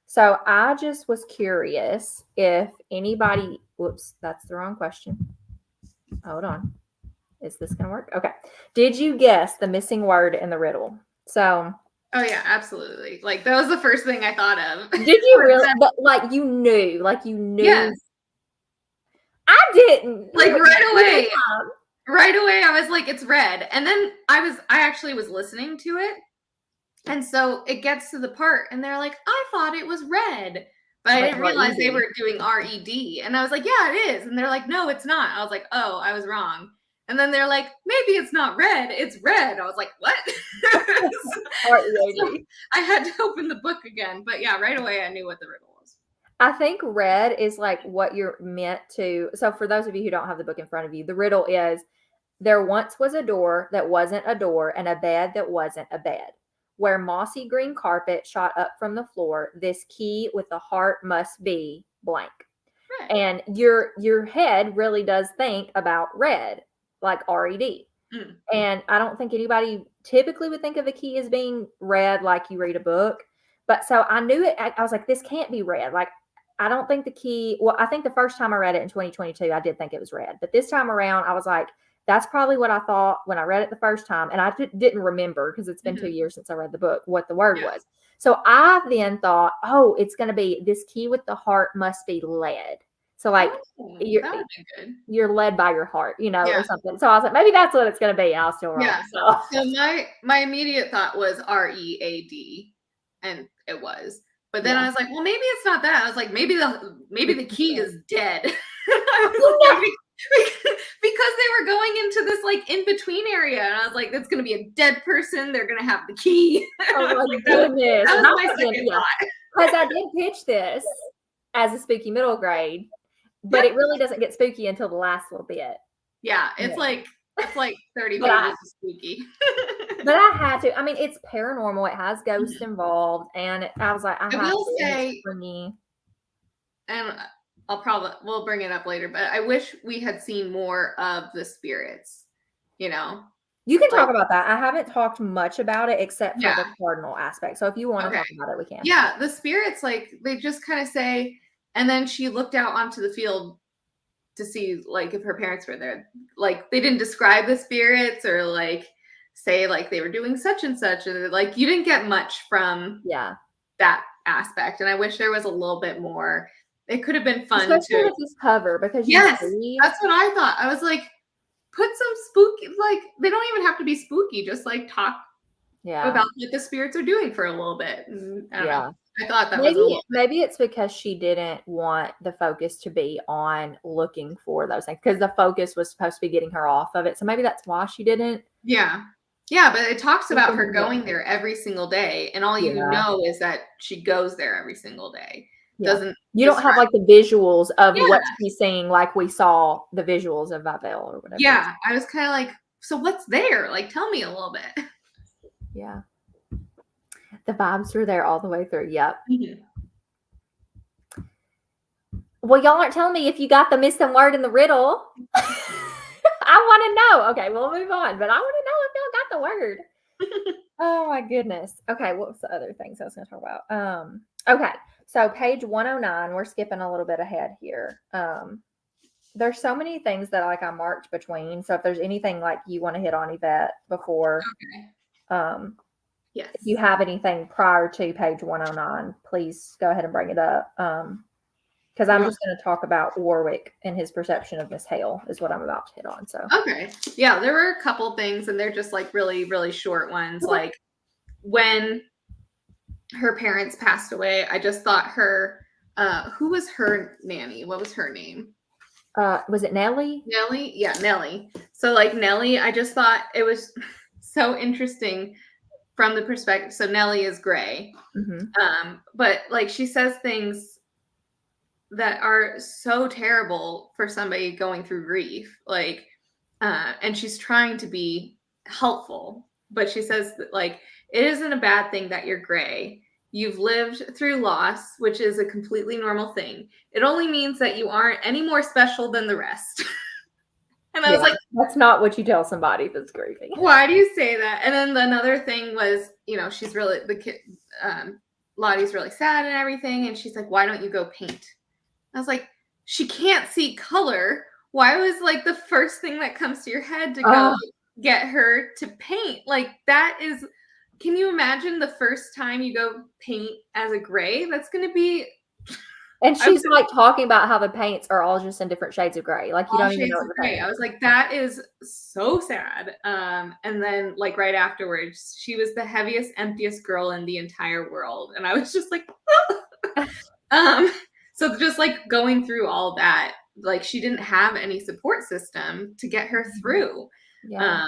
So I just was curious if anybody, whoops, that's the wrong question. Hold on. Is this going to work? Okay. Did you guess the missing word in the riddle? So. Oh yeah, absolutely. Like that was the first thing I thought of. Did you really? But you knew. Yes. I didn't. Like right away. Right away, I was like, it's red. And then I actually was listening to it. And so it gets to the part and they're like, I thought it was red. But I didn't realize they were doing R-E-D. And I was like, yeah, it is. And they're like, no, it's not. I was like, oh, I was wrong. And then they're like, maybe it's not red, it's red. I was like, what? So I had to open the book again. But yeah, right away I knew what the riddle was. I think red is like what you're meant to. So for those of you who don't have the book in front of you, the riddle is there once was a door that wasn't a door and a bed that wasn't a bed. Where mossy green carpet shot up from the floor, this key with the heart must be blank. Right. And your head really does think about red, like R-E-D. And I don't think anybody typically would think of a key as being red like you read a book. But so I knew it. I was like, this can't be red. Like, I don't think the key, well, I think the first time I read it in 2022, I did think it was red. But this time around, I was like, that's probably what I thought when I read it the first time. And I didn't remember because it's been 2 years since I read the book, what the word was. So I then thought, oh, it's going to be this key with the heart must be lead. So like you're led by your heart, or something. So I was like, maybe that's what it's going to be. I was still wrong. Yeah. So my immediate thought was R-E-A-D, and it was. But then I was like, well, maybe it's not that. I was like, maybe the key is dead. Because they were going into this like in between area, and I was like, that's going to be a dead person. They're going to have the key. Oh my goodness! That was my second thought. Because I did pitch this as a spooky middle grade, but it really doesn't get spooky until the last little bit. Yeah, it's like 30 pages of spooky. But I had to. I mean, it's paranormal. It has ghosts involved, and I was like, I will say, and we'll bring it up later, but I wish we had seen more of the spirits, You can talk about that. I haven't talked much about it except for the cardinal aspect. So if you want to talk about it, we can. Yeah, the spirits, like, they just kind of say, and then she looked out onto the field to see, like, if her parents were there. Like, they didn't describe the spirits or, like, say, like, they were doing such and such. And, like, you didn't get much from that aspect. And I wish there was a little bit more. It could have been fun especially with this cover, because that's what I thought. I was like, put some spooky, like, they don't even have to be spooky, just like talk about what the spirits are doing for a little bit. And I don't know. I thought that maybe it's because she didn't want the focus to be on looking for those things, because the focus was supposed to be getting her off of it. So maybe that's why she didn't. Yeah, but it talks about her going there every single day, and all you know is that she goes there every single day. You don't have like the visuals of what she's seeing, like we saw the visuals of Babel or whatever. Yeah, I was kind of like, so what's there? Like, tell me a little bit. Yeah, the vibes were there all the way through. Yep. Well, y'all aren't telling me if you got the missing word in the riddle. I want to know. Okay, we'll move on, but I want to know if y'all got the word. Oh my goodness. Okay, what was the other things I was going to talk about? Okay. So page 109, we're skipping a little bit ahead here. There's so many things that I marked between. So if there's anything like you want to hit on, Yvette, before, if you have anything prior to page 109, please go ahead and bring it up. Because I'm just going to talk about Warwick and his perception of Miss Hale is what I'm about to hit on. So yeah, there were a couple things, and they're just like really, really short ones. Like when her parents passed away, I just thought her, who was her nanny? What was her name? Was it Nellie? Nellie? Yeah, Nellie. So like Nellie, I just thought it was so interesting from the perspective. So Nellie is gray. But like she says things that are so terrible for somebody going through grief. Like and she's trying to be helpful, but she says that like it isn't a bad thing that you're gray. You've lived through loss, which is a completely normal thing. It only means that you aren't any more special than the rest. And I was like, that's not what you tell somebody that's grieving. why do you say that? And then another thing was, you know, she's really the kid. Lottie's really sad and everything, and she's like, "Why don't you go paint?" I was like, "She can't see color. Why was like the first thing that comes to your head to go get her to paint? Like that is." Can you imagine the first time you go paint as a gray? That's going to be. And she's like talking about how the paints are all just in different shades of gray. Like you don't even know what the paint. I was like, that is so sad. And then like right afterwards, she was the heaviest, emptiest girl in the entire world. And I was just like, so just like going through all that, like she didn't have any support system to get her through. Yeah.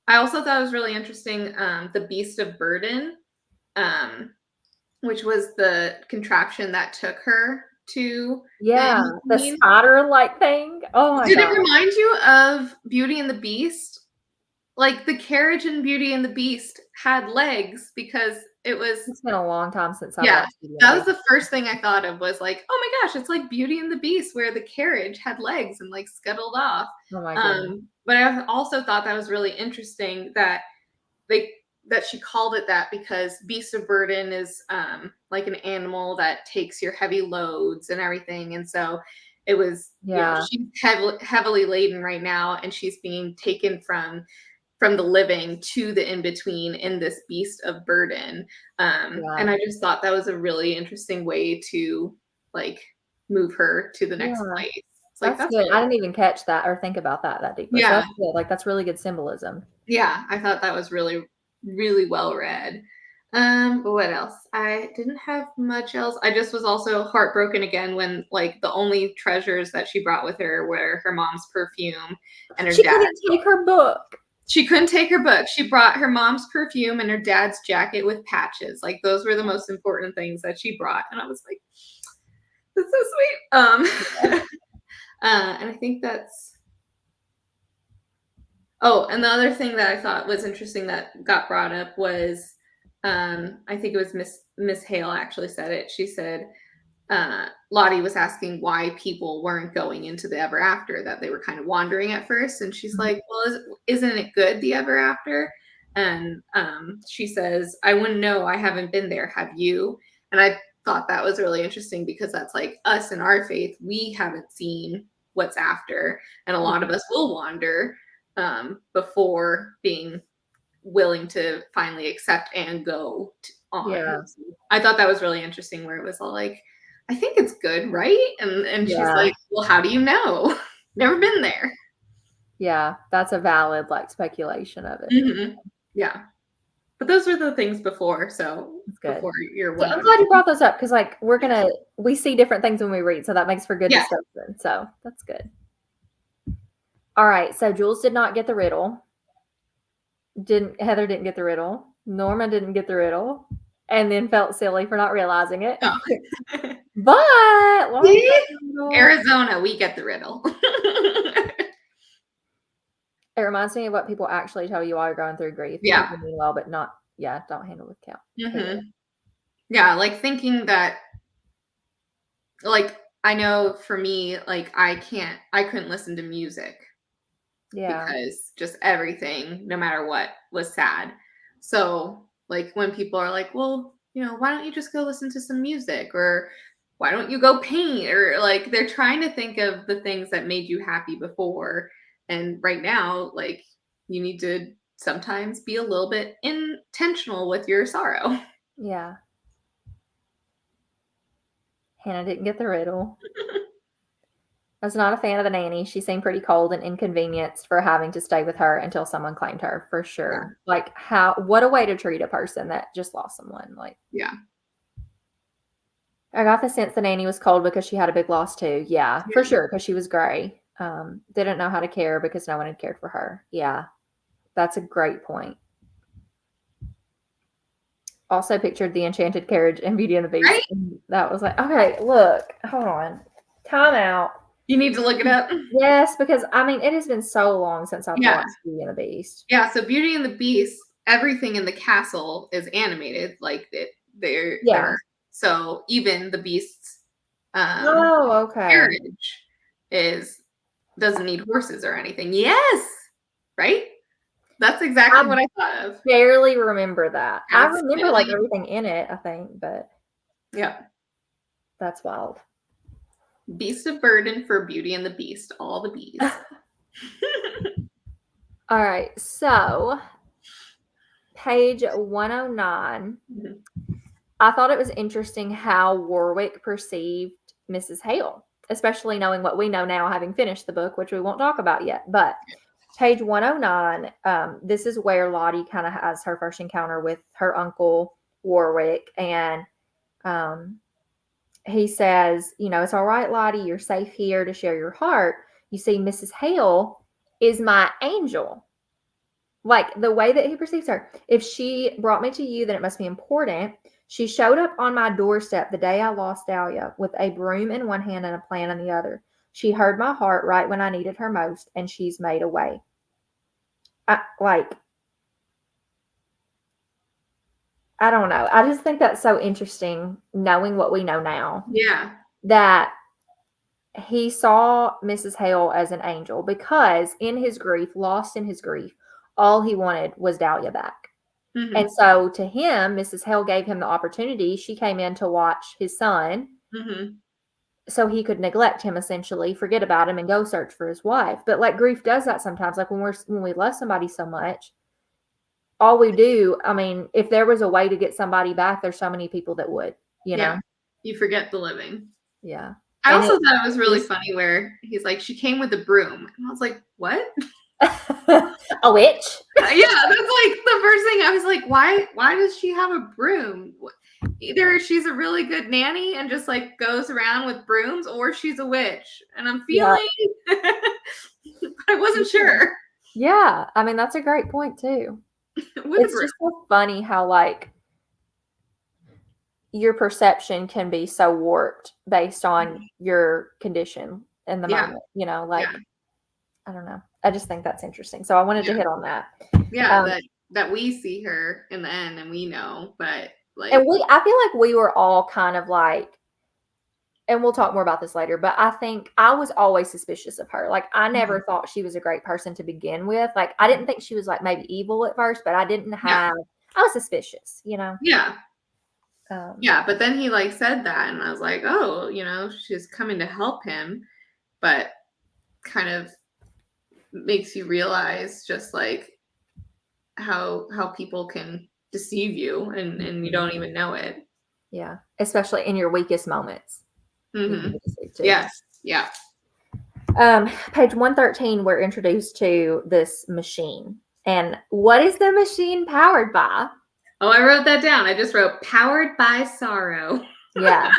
I also thought it was really interesting, the Beast of Burden, which was the contraption that took her to the spider-like thing. Oh my God. Did it remind you of Beauty and the Beast? Like the carriage in Beauty and the Beast had legs because it's been a long time since I watched it. That was the first thing I thought of was like, oh my gosh, it's like Beauty and the Beast where the carriage had legs and like scuttled off. Oh my goodness. But I also thought that was really interesting that that she called it that because Beast of Burden is like an animal that takes your heavy loads and everything. And so it was, you know, she's heavily laden right now and she's being taken from the living to the in-between in this Beast of Burden. And I just thought that was a really interesting way to like move her to the next place. Like, that's good. I didn't even catch that or think about that deeply. Yeah. So that's good. Like that's really good symbolism. Yeah, I thought that was really, really well read. But what else? I didn't have much else. I just was also heartbroken again when like the only treasures that she brought with her were her mom's perfume and her She couldn't take her book. She couldn't take her book. She brought her mom's perfume and her dad's jacket with patches. Like those were the most important things that she brought. And I was like, that's so sweet. And I think that's. Oh, and the other thing that I thought was interesting that got brought up was, I think it was Miss Hale actually said it. She said, Lottie was asking why people weren't going into the ever after, that they were kind of wandering at first. And she's like, well, isn't it good, the ever after? And she says, I wouldn't know. I haven't been there. Have you? And I thought that was really interesting because that's like us in our faith. We haven't seen what's after. And a lot of us will wander before being willing to finally accept and go on. Yeah. I thought that was really interesting where it was all like, I think it's good, right? And she's like, well, how do you know? Never been there. Yeah, that's a valid like speculation of it. Mm-hmm. Yeah. But those were the things before, so that's good. Before your I'm glad you brought those up because like we see different things when we read, so that makes for good discussion. So that's good. All right, so Jules did not get the riddle. Heather didn't get the riddle. Norma didn't get the riddle, and then felt silly for not realizing it. Oh. But Arizona, we get the riddle. It reminds me of what people actually tell you while you're going through grief. Yeah. You mean well, but not. Yeah, don't handle with count. Mm-hmm. Yeah, like thinking that. Like I know for me, like I couldn't listen to music. Yeah. Because just everything, no matter what, was sad. So like when people are like, well, you know, why don't you just go listen to some music, or why don't you go paint, or like they're trying to think of the things that made you happy before. And right now, like you need to sometimes be a little bit intentional with your sorrow. Yeah. Hannah didn't get the riddle. I was not a fan of the nanny. She seemed pretty cold and inconvenienced for having to stay with her until someone claimed her, for sure. Yeah. Like what a way to treat a person that just lost someone. Like, yeah. I got the sense the nanny was cold because she had a big loss too. Yeah, for sure, because she was gray. Didn't know how to care because no one had cared for her. Yeah, that's a great point. Also pictured the enchanted carriage and Beauty and the Beast. Right? And that was like, okay, look, hold on. Time out. You need to look it up. Yes, because I mean, it has been so long since I've Yeah. watched Beauty and the Beast. Yeah, so Beauty and the Beast, everything in the castle is animated. Like Yeah. so even the Beast's Oh, okay. carriage doesn't need horses or anything. Yes. Right? That's exactly what I thought of. Barely remember that. I That's remember like everything in it, I think, but yeah. that's wild. Beast of burden for Beauty and the Beast, all the bees. All right, so page 109. I thought it was interesting how Warwick perceived Mrs. Hale, especially knowing what we know now, having finished the book, which we won't talk about yet. But page 109, this is where Lottie kind of has her first encounter with her uncle Warwick, and he says, you know, it's all right, Lottie, you're safe here to share your heart. You see, Mrs. Hale is my angel. Like the way that he perceives her. If she brought me to you, then it must be important. She showed up on my doorstep the day I lost Dahlia with a broom in one hand and a plan in the other. She heard my heart right when I needed her most, and she's made a way. I don't know. I just think that's so interesting, knowing what we know now. Yeah. That he saw Mrs. Hale as an angel because in his grief, lost in his grief, all he wanted was Dahlia back. Mm-hmm. And so to him, Mrs. Hale gave him the opportunity. She came in to watch his son so he could neglect him, essentially, forget about him and go search for his wife. But like grief does that sometimes. Like when we love somebody so much, all we do, I mean, if there was a way to get somebody back, there's so many people that would, you know? You forget the living. Yeah. I also thought it was really funny where he's like, she came with a broom. And I was like, what? A witch? Yeah, that's like the first thing I was like, why does she have a broom? Either she's a really good nanny and just like goes around with brooms, or she's a witch. And I'm feeling I wasn't sure. Yeah. I mean, that's a great point too. It's just so funny how like your perception can be so warped based on your condition in the moment, you know, like, I don't know. I just think that's interesting. So I wanted to hit on that. Yeah, that we see her in the end and we know, but like, and I feel like we were all kind of like, and we'll talk more about this later, but I think I was always suspicious of her. Like, I never thought she was a great person to begin with. Like, I didn't think she was like maybe evil at first, but I was suspicious, you know? Yeah. But then he like said that and I was like, oh, you know, she's coming to help him, but kind of makes you realize just like how people can deceive you and you don't even know it. Yeah. Especially in your weakest moments. Yes. Yeah. Page 113, we're introduced to this machine. And what is the machine powered by? Oh, I wrote that down. I just wrote powered by sorrow. Yeah.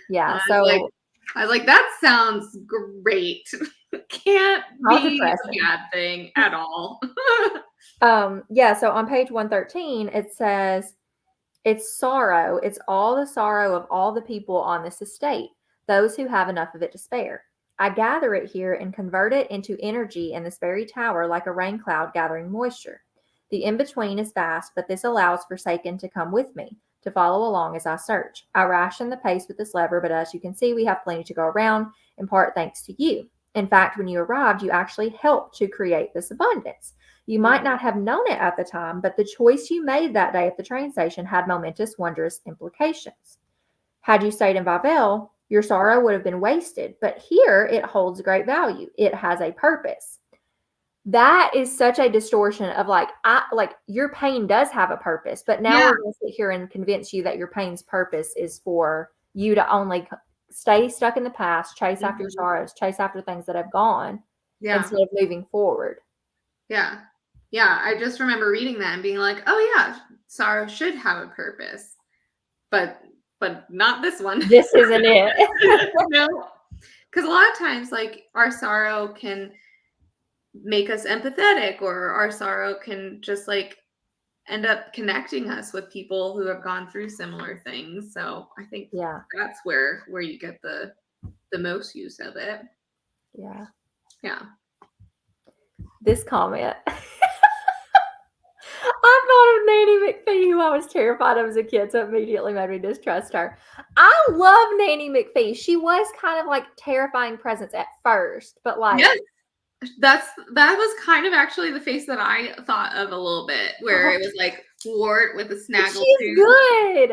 Yeah. So I was like, that sounds great. Can't be a bad thing at all. So on page 113, it says, it's sorrow. It's all the sorrow of all the people on this estate, those who have enough of it to spare. I gather it here and convert it into energy in this very tower like a rain cloud gathering moisture. The in-between is vast, but this allows Forsaken to come with me, to follow along as I search. I ration the pace with this lever, but as you can see, we have plenty to go around, in part thanks to you. In fact, when you arrived, you actually helped to create this abundance. You might not have known it at the time, but the choice you made that day at the train station had momentous, wondrous implications. Had you stayed in Wawel, your sorrow would have been wasted, but here it holds great value. It has a purpose. That is such a distortion of like your pain does have a purpose, but now we're going to sit here and convince you that your pain's purpose is for you to only stay stuck in the past, chase after your sorrows, chase after things that have gone, instead of moving forward. Yeah. I just remember reading that and being like, oh yeah, sorrow should have a purpose, but but not this one. This isn't it. No, because a lot of times, like, our sorrow can make us empathetic, or our sorrow can just like end up connecting us with people who have gone through similar things. So I think Yeah. that's where you get the most use of it. Yeah. Yeah. This comment. I thought of Nanny McPhee, who I was terrified of as a kid, so it immediately made me distrust her. I love Nanny McPhee. She was kind of like terrifying presence at first, but like Yes. That was kind of actually the face that I thought of a little bit, where it was like Wart with a snaggle. She's good.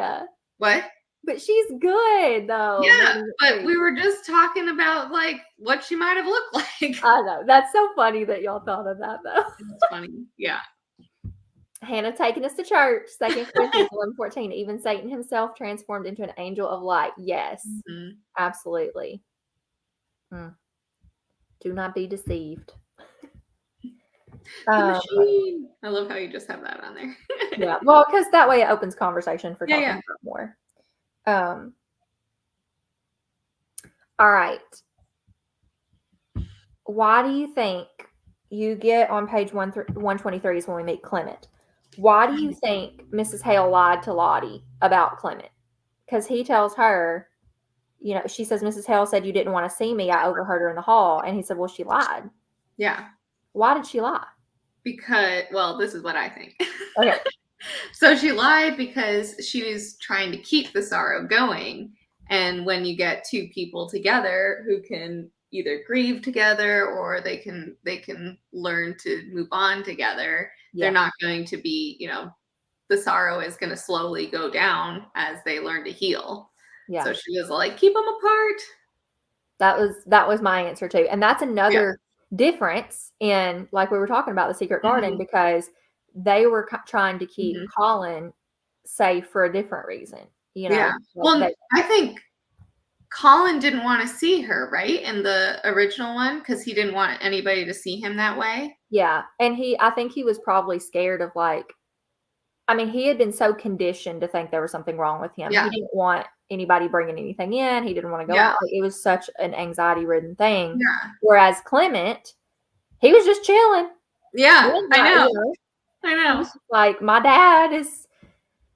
What? But she's good though. Yeah, but we were just talking about like what she might have looked like. I know. That's so funny that y'all thought of that though. It's funny. Yeah. Hannah taking us to church. 2 Corinthians 11:14. Even Satan himself transformed into an angel of light. Yes, absolutely. Do not be deceived. The machine. I love how you just have that on there. Yeah, well, because that way it opens conversation for talking about more. All right. Why do you think you get on page 123 is when we meet Clement? Why do you think Mrs. Hale lied to Lottie about Clement? Because he tells her, you know, she says, Mrs. Hale said you didn't want to see me. I overheard her in the hall. And he said, well, she lied. Yeah. Why did she lie? Because, well, this is what I think. Okay. So she lied because she was trying to keep the sorrow going. And when you get two people together who can either grieve together or they can learn to move on together, they're not going to be, you know, the sorrow is going to slowly go down as they learn to heal. Yeah. So she was like, keep them apart. That was my answer too. And that's another difference in, like we were talking about, the Secret Garden, because they were trying to keep Colin safe for a different reason. You know? Yeah. Well, I think Colin didn't want to see her, right? In the original one, because he didn't want anybody to see him that way. Yeah. And I think he was probably scared of, like, I mean, he had been so conditioned to think there was something wrong with him. Yeah. He didn't want anybody bringing anything in. He didn't want to go out. Like, it was such an anxiety-ridden thing. Yeah. Whereas Clement, he was just chilling. Yeah, I know. I know. He was like, my dad is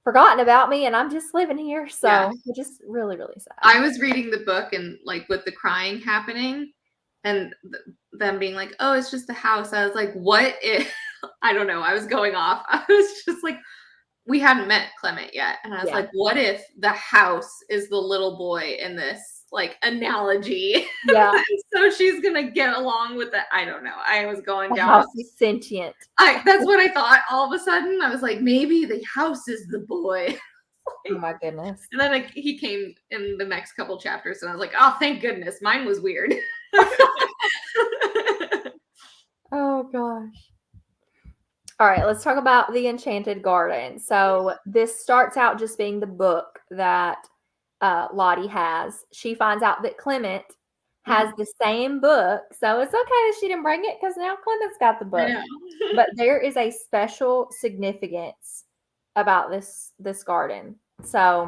forgotten about me and I'm just living here. So it's just really, really sad. I was reading the book and like with the crying happening and them being like, oh, it's just the house. I was like, what if, I don't know. I was going off. I was just like, we hadn't met Clement yet. And I was like, what if the house is the little boy in this like analogy? Yeah. So she's going to get along with it. I don't know. I was going down. The house is sentient. That's what I thought all of a sudden. I was like, maybe the house is the boy. Oh my goodness. And then he came in the next couple chapters and I was like, oh, thank goodness. Mine was weird. Oh gosh. All right, let's talk about the Enchanted Garden. So this starts out just being the book that Lottie has. She finds out that Clement has the same book. So it's okay that she didn't bring it because now Clement's got the book. But there is a special significance about this garden. So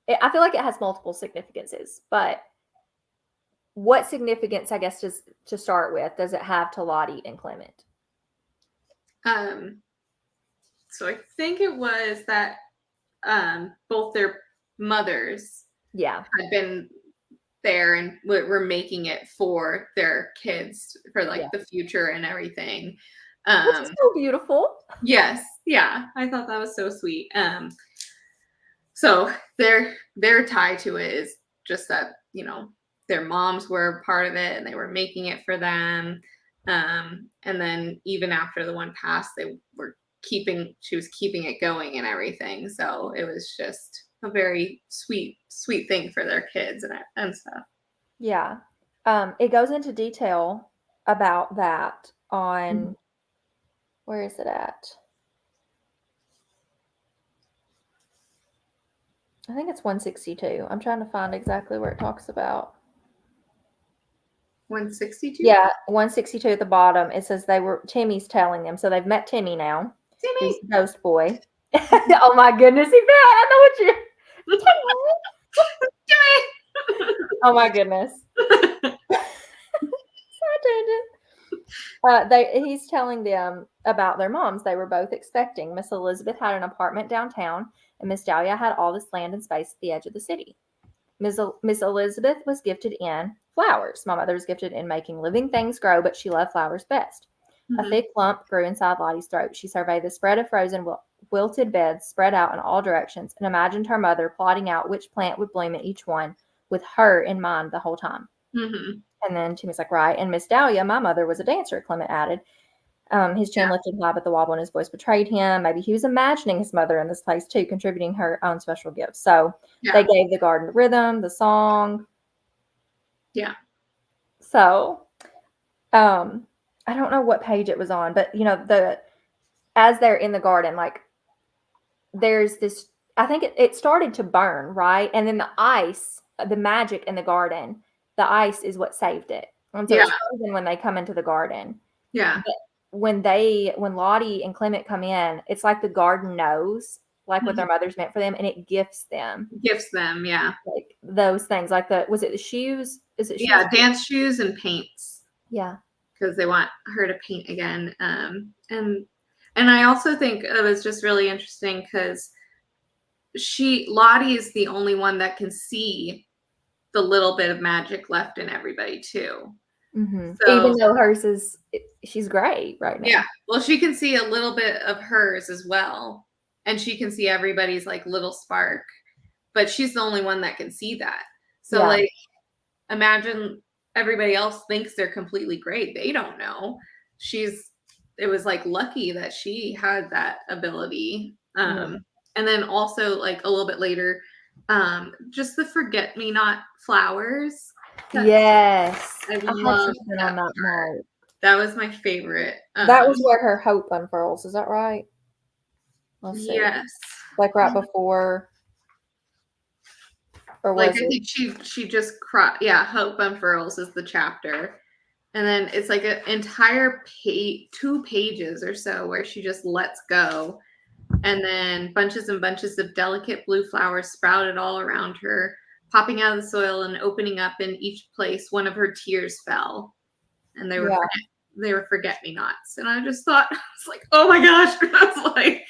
I feel like it has multiple significances. But what significance, I guess, just to start with, does it have to Lottie and Clement? So I think it was that both their mothers had been there and were making it for their kids for like the future and everything. Which is so beautiful. Yes. Yeah. I thought that was so sweet. So their tie to it is just that, you know, their moms were part of it and they were making it for them. And then even after the one passed, she was keeping it going and everything. So it was just a very sweet thing for their kids and stuff. Yeah. It goes into detail about that on, where is it at? I think it's 162. I'm trying to find exactly where it talks about. 162? Yeah, 162 at the bottom. It says Timmy's telling them. So they've met Timmy now. Timmy. He's the ghost boy. Oh my goodness, he bet. I know what Oh my goodness. He's telling them about their moms. They were both expecting. Miss Elizabeth had an apartment downtown, and Miss Dahlia had all this land and space at the edge of the city. Miss Elizabeth was gifted in flowers. My mother was gifted in making living things grow, but she loved flowers best. A thick lump grew inside Lottie's throat. She surveyed the spread of frozen, wilted beds spread out in all directions and imagined her mother plotting out which plant would bloom in each one with her in mind the whole time. And then Timmy's like, right. And Miss Dahlia, my mother, was a dancer, Clement added. His chin lifted high, but the wobble in his voice betrayed him. Maybe he was imagining his mother in this place, too, contributing her own special gifts. So they gave the garden the rhythm, the song. Yeah. So, I don't know what page it was on, but, as they're in the garden, like, there's this, I think it started to burn, right? And then the ice, the magic in the garden, the ice is what saved it. And so it's frozen when they come into the garden. Yeah. But when Lottie and Clement come in, it's like the garden knows like what their mother's meant for them, and it gifts them. Yeah. Like those things, like was it the shoes? Is it shoes? Yeah, dance shoes and paints. Yeah. Because they want her to paint again. And I also think it was just really interesting because Lottie is the only one that can see the little bit of magic left in everybody too. So, even though hers she's great right now. Yeah. Well, she can see a little bit of hers as well. And she can see everybody's like little spark, but she's the only one that can see that. So like, imagine everybody else thinks they're completely great. They don't know. It was like lucky that she had that ability. And then also like a little bit later, just the forget-me-not flowers. Yes. I love that part. That was my favorite. That was where her hope unfurls. Is that right? Let's see. Yes. Like right before. Or was like I think she just hope unfurls is the chapter. And then it's like an entire 2 pages or so where she just lets go. And then bunches and bunches of delicate blue flowers sprouted all around her, popping out of the soil and opening up in each place. One of her tears fell. And they were forget-me-nots. And I just thought, I was like, oh my gosh. I was like,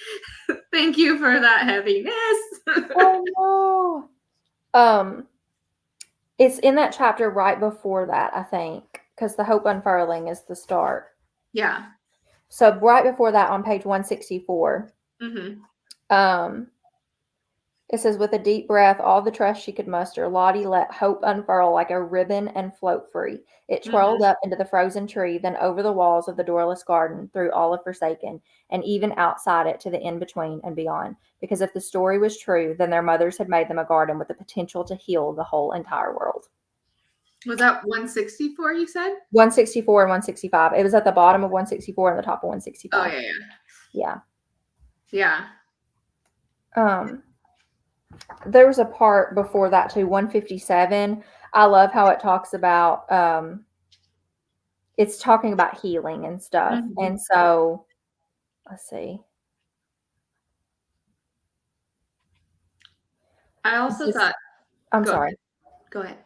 thank you for that heaviness. Oh no. It's in that chapter right before that, I think, because the hope unfurling is the start. Yeah. So right before that, on page 164, it says, with a deep breath, all the trust she could muster, Lottie let hope unfurl like a ribbon and float free. It twirled up into the frozen tree, then over the walls of the doorless garden, through all of Forsaken, and even outside it to the in-between and beyond. Because if the story was true, then their mothers had made them a garden with the potential to heal the whole entire world. Was that 164 you said? 164 and 165. It was at the bottom of 164 and the top of 165. Oh, yeah. Yeah. There was a part before that too, 157. I love how it talks about it's talking about healing and stuff. And so let's see. I also thought I'm sorry. Go ahead.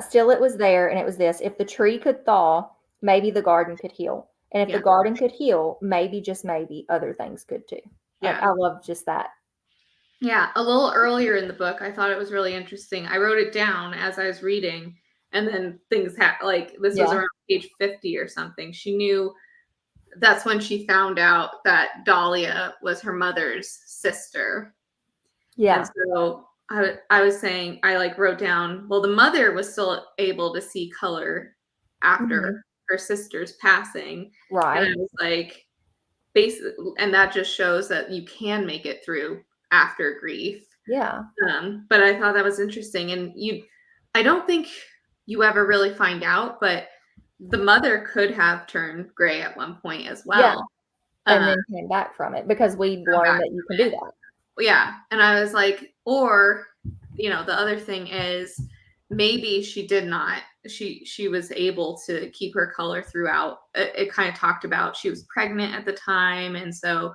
Still it was there, and it was this. If the tree could thaw, maybe the garden could heal. And if the garden could heal, maybe, just maybe, other things could too. Yeah. I love just that. Yeah, a little earlier in the book, I thought it was really interesting. I wrote it down as I was reading, and then things like this was around page 50 or something. She knew that's when she found out that Dahlia was her mother's sister. Yeah. And so I was saying, I like wrote down, well, the mother was still able to see color after her sister's passing. Right. And I was like, basically, and that just shows that you can make it through after grief. Yeah. But I thought that was interesting. And I don't think you ever really find out, but the mother could have turned gray at one point as well. Yeah. And then came back from it, because we learned that you can do that. Yeah. And I was like, or, the other thing is maybe she did not. She was able to keep her color throughout. It kind of talked about she was pregnant at the time. And so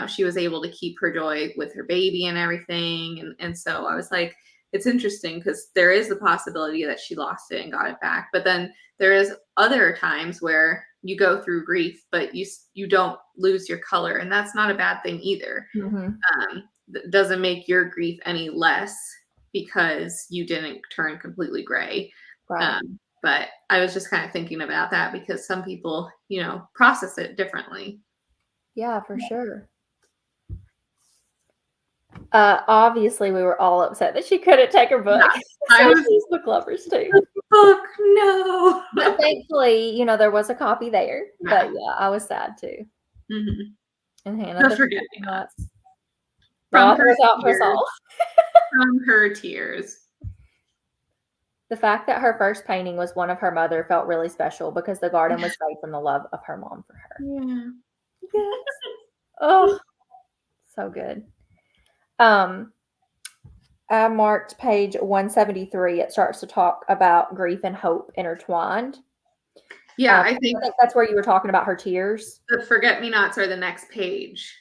she was able to keep her joy with her baby and everything. And so I was like, it's interesting because there is the possibility that she lost it and got it back. But then there is other times where you go through grief, but you don't lose your color. And that's not a bad thing either. That doesn't make your grief any less because you didn't turn completely gray. Right. But I was just kind of thinking about that because some people, process it differently. Yeah, for sure. Obviously, we were all upset that she couldn't take her book. I was She's book lovers too. Book, no. But thankfully, there was a copy there. But yeah, I was sad too. Mm-hmm. And Hannah, Don't forget nuts. From her out for us all. From her tears. The fact that her first painting was one of her mother felt really special because the garden was made from the love of her mom for her. Yeah. Yes. Oh, so good. I marked page 173. It starts to talk about grief and hope intertwined. Yeah, I think that's where you were talking about her tears. The forget-me-nots are the next page.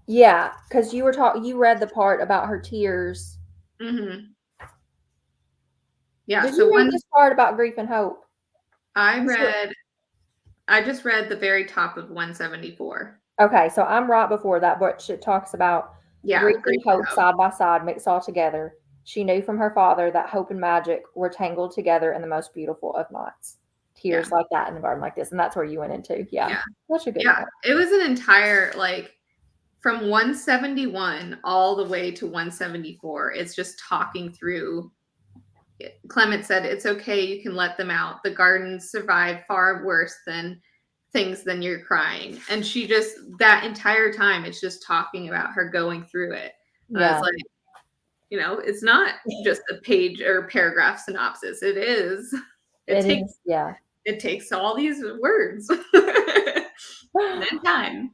Yeah, because you read the part about her tears. Mm-hmm. Yeah. Did you read this part about grief and hope? I just read the very top of 174. Okay, so I'm right before that, but it talks about grief and hope side by side, mixed all together. She knew from her father that hope and magic were tangled together in the most beautiful of knots. Tears like that in the garden like this. And that's where you went into. Yeah. Such a good part. It was an entire, from 171 all the way to 174. It's just talking through. Clement said, it's okay. You can let them out. The gardens survive far worse than you're crying. And she just, that entire time, it's just talking about her going through it. Yeah. It's like, it's not just a page or paragraph synopsis. It is. It takes all these words and then time.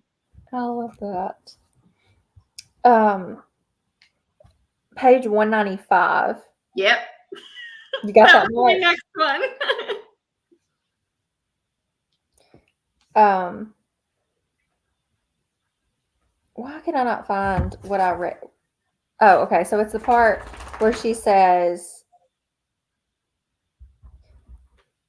I love that. Page 195. Yep. You got that right? The next one. Why can I not find what I read? Oh, okay. So it's the part where she says,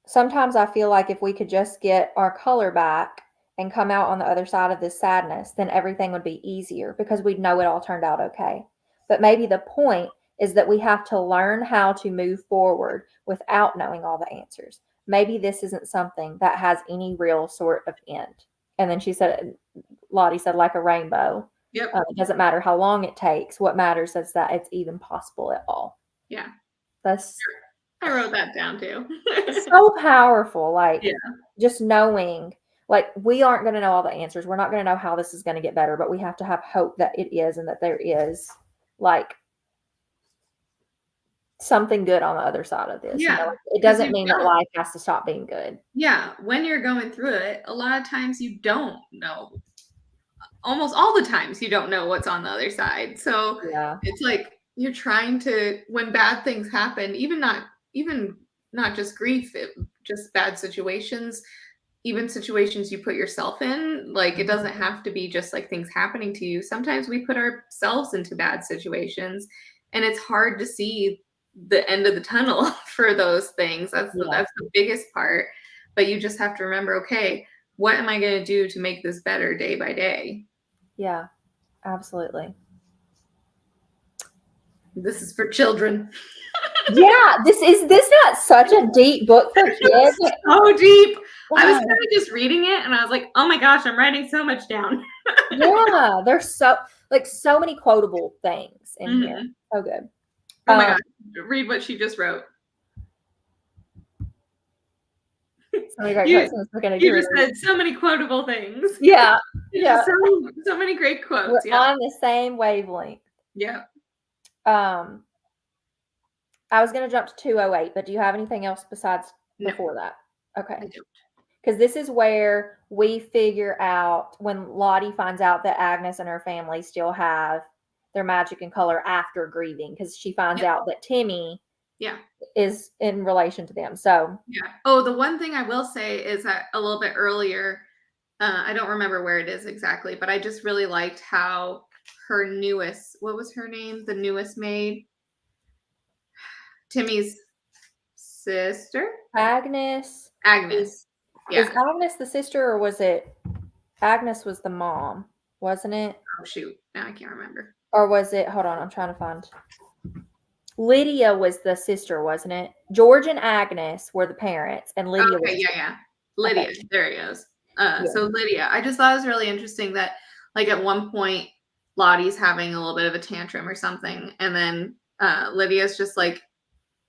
sometimes I feel like if we could just get our color back and come out on the other side of this sadness, then everything would be easier because we'd know it all turned out okay. But maybe the point is that we have to learn how to move forward without knowing all the answers. Maybe this isn't something that has any real sort of end. And then Lottie said, like a rainbow. Yep. It doesn't matter how long it takes. What matters is that it's even possible at all. Yeah. I wrote that down too. So powerful. Just knowing, we aren't going to know all the answers. We're not going to know how this is going to get better, but we have to have hope that it is and that there is something good on the other side of this. Yeah. It doesn't mean that life has to stop being good. Yeah. When you're going through it, a lot of times you don't know. Almost all the times you don't know what's on the other side. So it's like you're trying to, when bad things happen, even not just grief, just bad situations, even situations you put yourself in, it doesn't have to be just things happening to you. Sometimes we put ourselves into bad situations and it's hard to see the end of the tunnel for those things. That's the biggest part. But you just have to remember, okay, what am I going to do to make this better day by day? Yeah, absolutely. This is for children. Yeah, this not such a deep book for kids? So deep. Wow. I was kind of just reading it and I was like, oh my gosh, I'm writing so much down. Yeah, there's so many quotable things in here. So good. Oh my gosh, read what she just wrote. You just said so many quotable things. Yeah. So many great quotes. We're on the same wavelength. Yeah. I was going to jump to 208, but do you have anything else besides before that? Okay. I don't. Because this is where we figure out when Lottie finds out that Agnes and her family still have their magic and color after grieving, because she finds out that Timmy is in relation to them. So oh, the one thing I will say is that a little bit earlier, I don't remember where it is exactly, but I just really liked how her newest, what was her name? The newest maid, Timmy's sister, Agnes Agnes. is Yeah. Agnes the sister, or was it Agnes was the mom, wasn't it? Oh shoot, now I can't remember. Or was it, hold on, I'm trying to find. Lydia was the sister, wasn't it? George and Agnes were the parents, and Lydia Okay, was yeah, yeah. okay. Lydia, there it goes. Yeah. So Lydia, I just thought it was really interesting that, like, at one point, Lottie's having a little bit of a tantrum or something, and then Lydia's just like,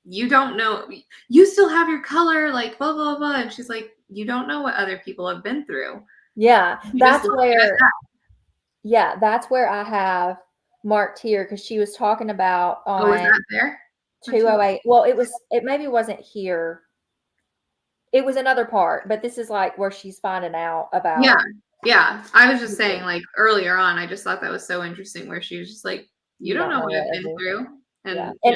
"You don't know, you still have your color," like blah blah blah, and she's like, "You don't know what other people have been through." Yeah, You just that's look at where that. yeah, that's where I have marked here because she was talking about Oh, is on that there? On two? 208. Well, it maybe wasn't here. It was another part, but this is like where she's finding out Yeah, about yeah. I was just saying, people. like earlier on, I just thought that was so interesting, where she was just like, "You You don't don't know know what what I've I been do. through," Yeah. and And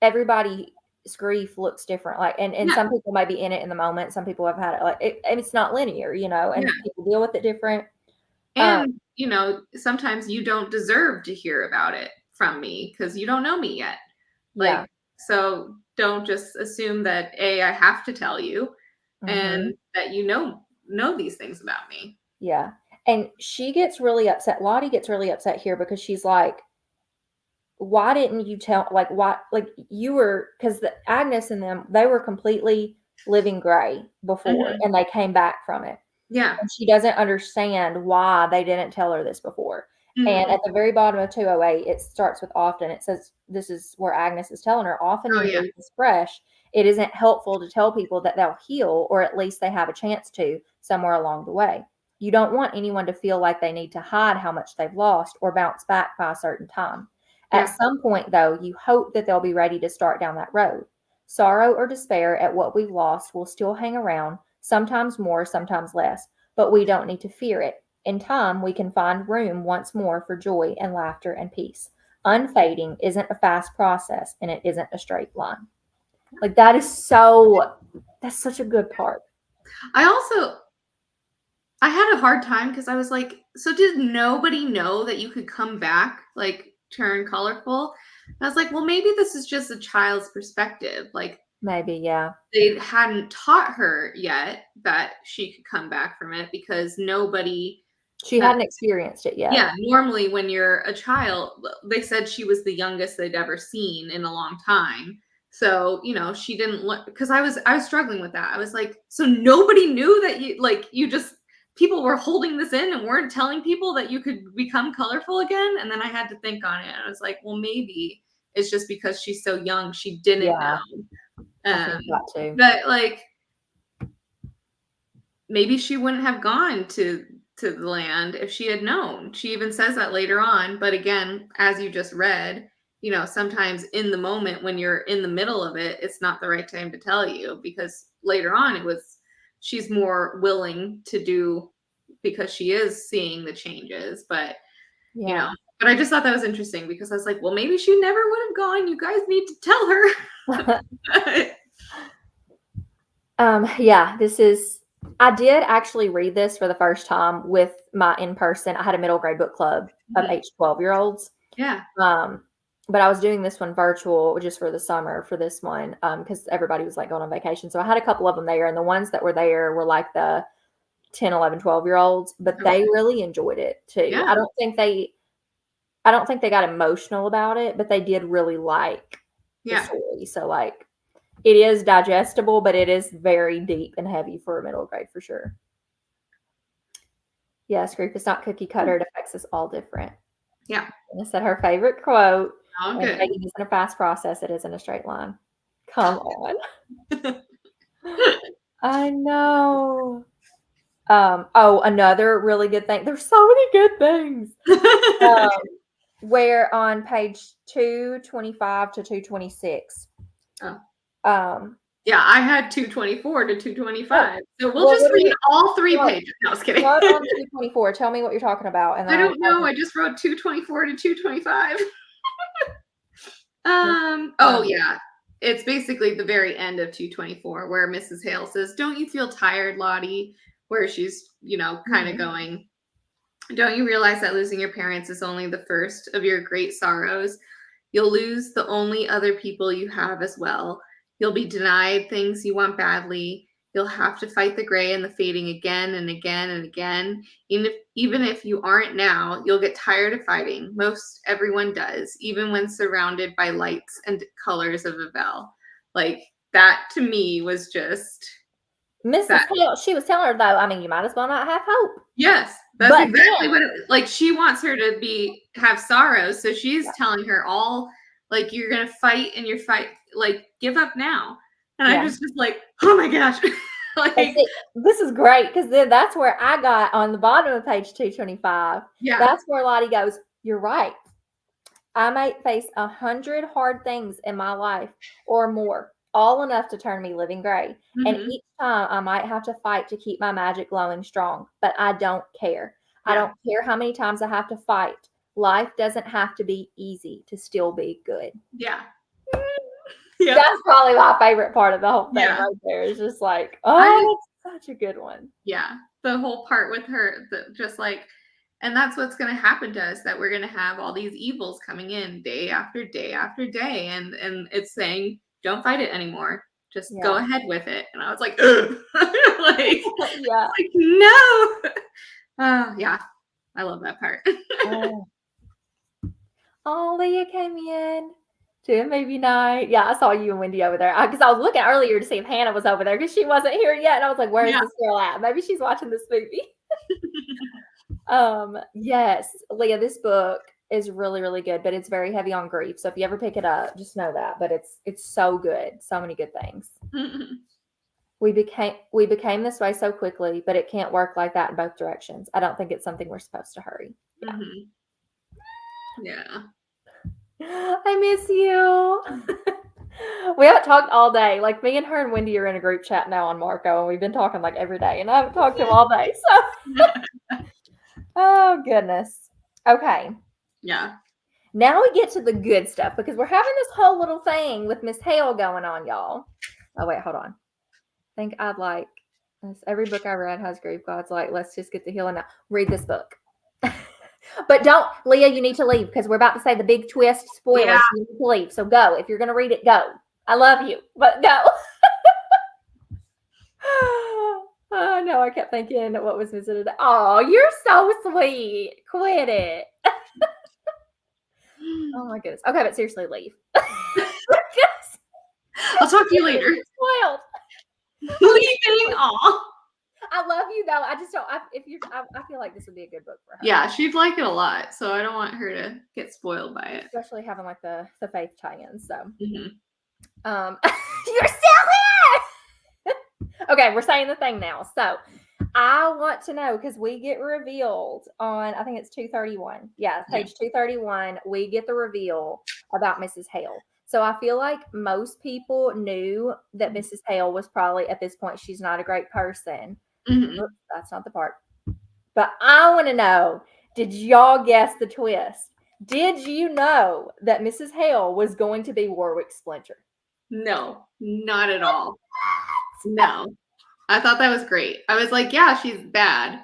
everybody's grief looks different. Like and yeah, some people may be in it in the moment. Some people have had it like and it's not linear, yeah. and people deal with it different. Um, And, sometimes you don't deserve to hear about it from me because you don't know me yet. yeah. Like, so don't just assume that A, I have to tell you, Hmm. and that you know these things about me. Yeah. And she gets really upset. Lottie gets really upset here because she's like, why didn't you tell, like, why, like, you were, because the Agnes and them, they were completely living gray before Mhm. and they came back from it. Yeah. And she doesn't understand why they didn't tell her this before. And Mhm. at the very bottom of 208, it starts with often. It says, this is where Agnes is telling her, often Oh, when yeah. grief is fresh, it isn't helpful to tell people that they'll heal, or at least they have a chance to somewhere along the way. You don't want anyone to feel like they need to hide how much they've lost or bounce back by a certain time. At Yeah. some point, though, you hope that they'll be ready to start down that road. Sorrow or despair at what we've lost will still hang around, sometimes more, sometimes less, but we don't need to fear it. In time, we can find room once more for joy and laughter and peace. Unfading isn't a fast process and it isn't a straight line. Like that's such a good part. I had a hard time because I was like, so did nobody know that you could come back, like turn colorful? And I was like, well, maybe this is just a child's perspective. Like, Maybe, yeah. they hadn't taught her yet that she could come back from it because nobody She uh, hadn't experienced it yeah, yet. normally when you're a child, they said she was the youngest they'd ever seen in a long time. So, she didn't look, because I was struggling with that. I was like, so nobody knew that you just people were holding this in and weren't telling people that you could become colorful again. And then I had to think on it. I was like, well, maybe it's just because she's so young, she didn't Yeah, know. I Um, think that too. but like maybe she wouldn't have gone to the land if she had known. She even says that later on, but again, as you just read, sometimes in the moment when you're in the middle of it, it's not the right time to tell you, because later on she's more willing to do, because she is seeing the changes, you know Yeah. but I just thought that was interesting because I was like, well, maybe she never would have gone. You guys need to tell her. Yeah, I did actually read this for the first time with my in person. I had a middle grade book club of Mhm. 8 to 12-year-olds. Yeah. Um, but I was doing this one virtual just for the summer for this one, because everybody was like going on vacation. So I had a couple of them there, and the ones that were there were like the 10, 11, 12-year-olds, but Okay. they really enjoyed it too. Yeah. I don't think they got emotional about it, but they did really like the Yeah. story. So like it is digestible, but it is very deep and heavy for a middle grade for sure. Yes, grief is not cookie cutter. It affects us all different. Yeah. And I said her favorite quote, All and good. fading isn't a fast process, it isn't a straight line. Come on. I know. Oh, another really good thing. There's so many good things. Um, where on page 225 to 226. Oh. Um, Yeah, I had 224 to oh, 225. So we'll well, just what are read you all 3 start? pages. No, I was kidding. Start on 224. Tell me what you're talking about, and then I don't I know. can I just wrote 224 to 225. let's Oh find it. yeah. It's basically the very end of 224 where Mrs. Hale says, "Don't you feel tired, Lottie? where she's, kind of going, don't you realize that losing your parents is only the first of your great sorrows? You'll lose the only other people you have as well. You'll be denied things you want badly. You'll have to fight the gray and the fading again and again and again. Even if you aren't now, you'll get tired of fighting. Most everyone does, even when surrounded by lights and colors of a bell. Like, that to me was just Mrs. Hale, she was telling her, though, I mean, you might as well not have hope. Yes, that's exactly what like, she wants her to have sorrow, so she's telling her all, like, you're gonna fight and you're like, give up now. And I was just like, oh my gosh. Like, see, this is great, because then that's where I got on the bottom of page 225. yeah, That's where Lottie goes, you're right. I might face 100 hard things in my life or more, all enough to turn me living gray. And each time I might have to fight to keep my magic glowing strong, but I don't care. I don't care how many times I have to fight. Life doesn't have to be easy to still be good. Yeah. That's probably my favorite part of the whole thing right there. It's just like, oh, that's such a good one. Yeah. The whole part with her, just like, and that's what's going to happen to us, that we're going to have all these evils coming in day after day after day. And it's saying, don't fight it anymore. Just go ahead with it. And I was like, like, like, no. Yeah. I love that part. Oh, Leah came in to a movie night. Yeah, I saw you and Wendy over there. Because I was looking earlier to see if Hannah was over there, because she wasn't here yet. And I was like, where's this girl at? Maybe she's watching this movie. Yes, Leah, this book is really, really good, but it's very heavy on grief. So if you ever pick it up, just know that. But it's so good. So many good things. We became this way so quickly, but it can't work like that in both directions. I don't think it's something we're supposed to hurry. Yeah. I miss you. We haven't talked all day. Like, me and her and Wendy are in a group chat now on Marco, and we've been talking like every day, and I haven't talked to him all day. So, oh goodness. Okay. Yeah. Now we get to the good stuff, because we're having this whole little thing with Miss Hale going on, y'all. Oh wait, hold on. I think I'd like every book I read has grief. God's like, let's just get the healing now. Read this book. But don't, Leah, you need to leave, because we're about to say the big twist spoilers. Yeah. You need to leave. So go. If you're going to read it, go. I love you, but go. Oh, no, I kept thinking, what was missing today? Oh, you're so sweet. Quit it. Oh, my goodness. Okay, but seriously, leave. I'll talk to you later. Spoiled. Leaving. Aw. I love you, though. I just don't. I feel like this would be a good book for her. Yeah, she'd like it a lot, so I don't want her to get spoiled by it. Especially having like the faith tie-in. So, Mm-hmm. You're still here. Okay, we're saying the thing now. So, I want to know, because we get revealed on, I think it's 231. Yeah, page 231. We get the reveal about Mrs. Hale. So I feel like most people knew that Mrs. Hale was probably, at this point, she's not a great person. Mm-hmm. Oops, that's not the part. But I want to know, did y'all guess the twist? Did you know that Mrs. Hale was going to be Warwick Splinter? No, not at all. No. I thought that was great. I was like, yeah, she's bad.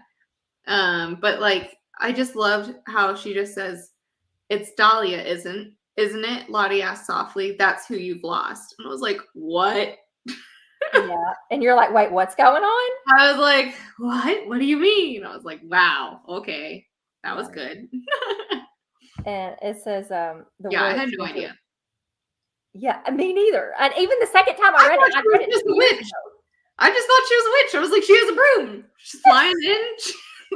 But like, I just loved how she just says, it's Dahlia, isn't it? Lottie asked softly. That's who you've lost. And I was like, what? Yeah. And you're like, wait, what's going on? I was like, what? What do you mean? I was like, wow, okay. That was good. And it says, I had no idea. Yeah, me neither. And even the second time I read it, I read it just a witch. I just thought she was a witch. I was like, she has a broom. She's flying in.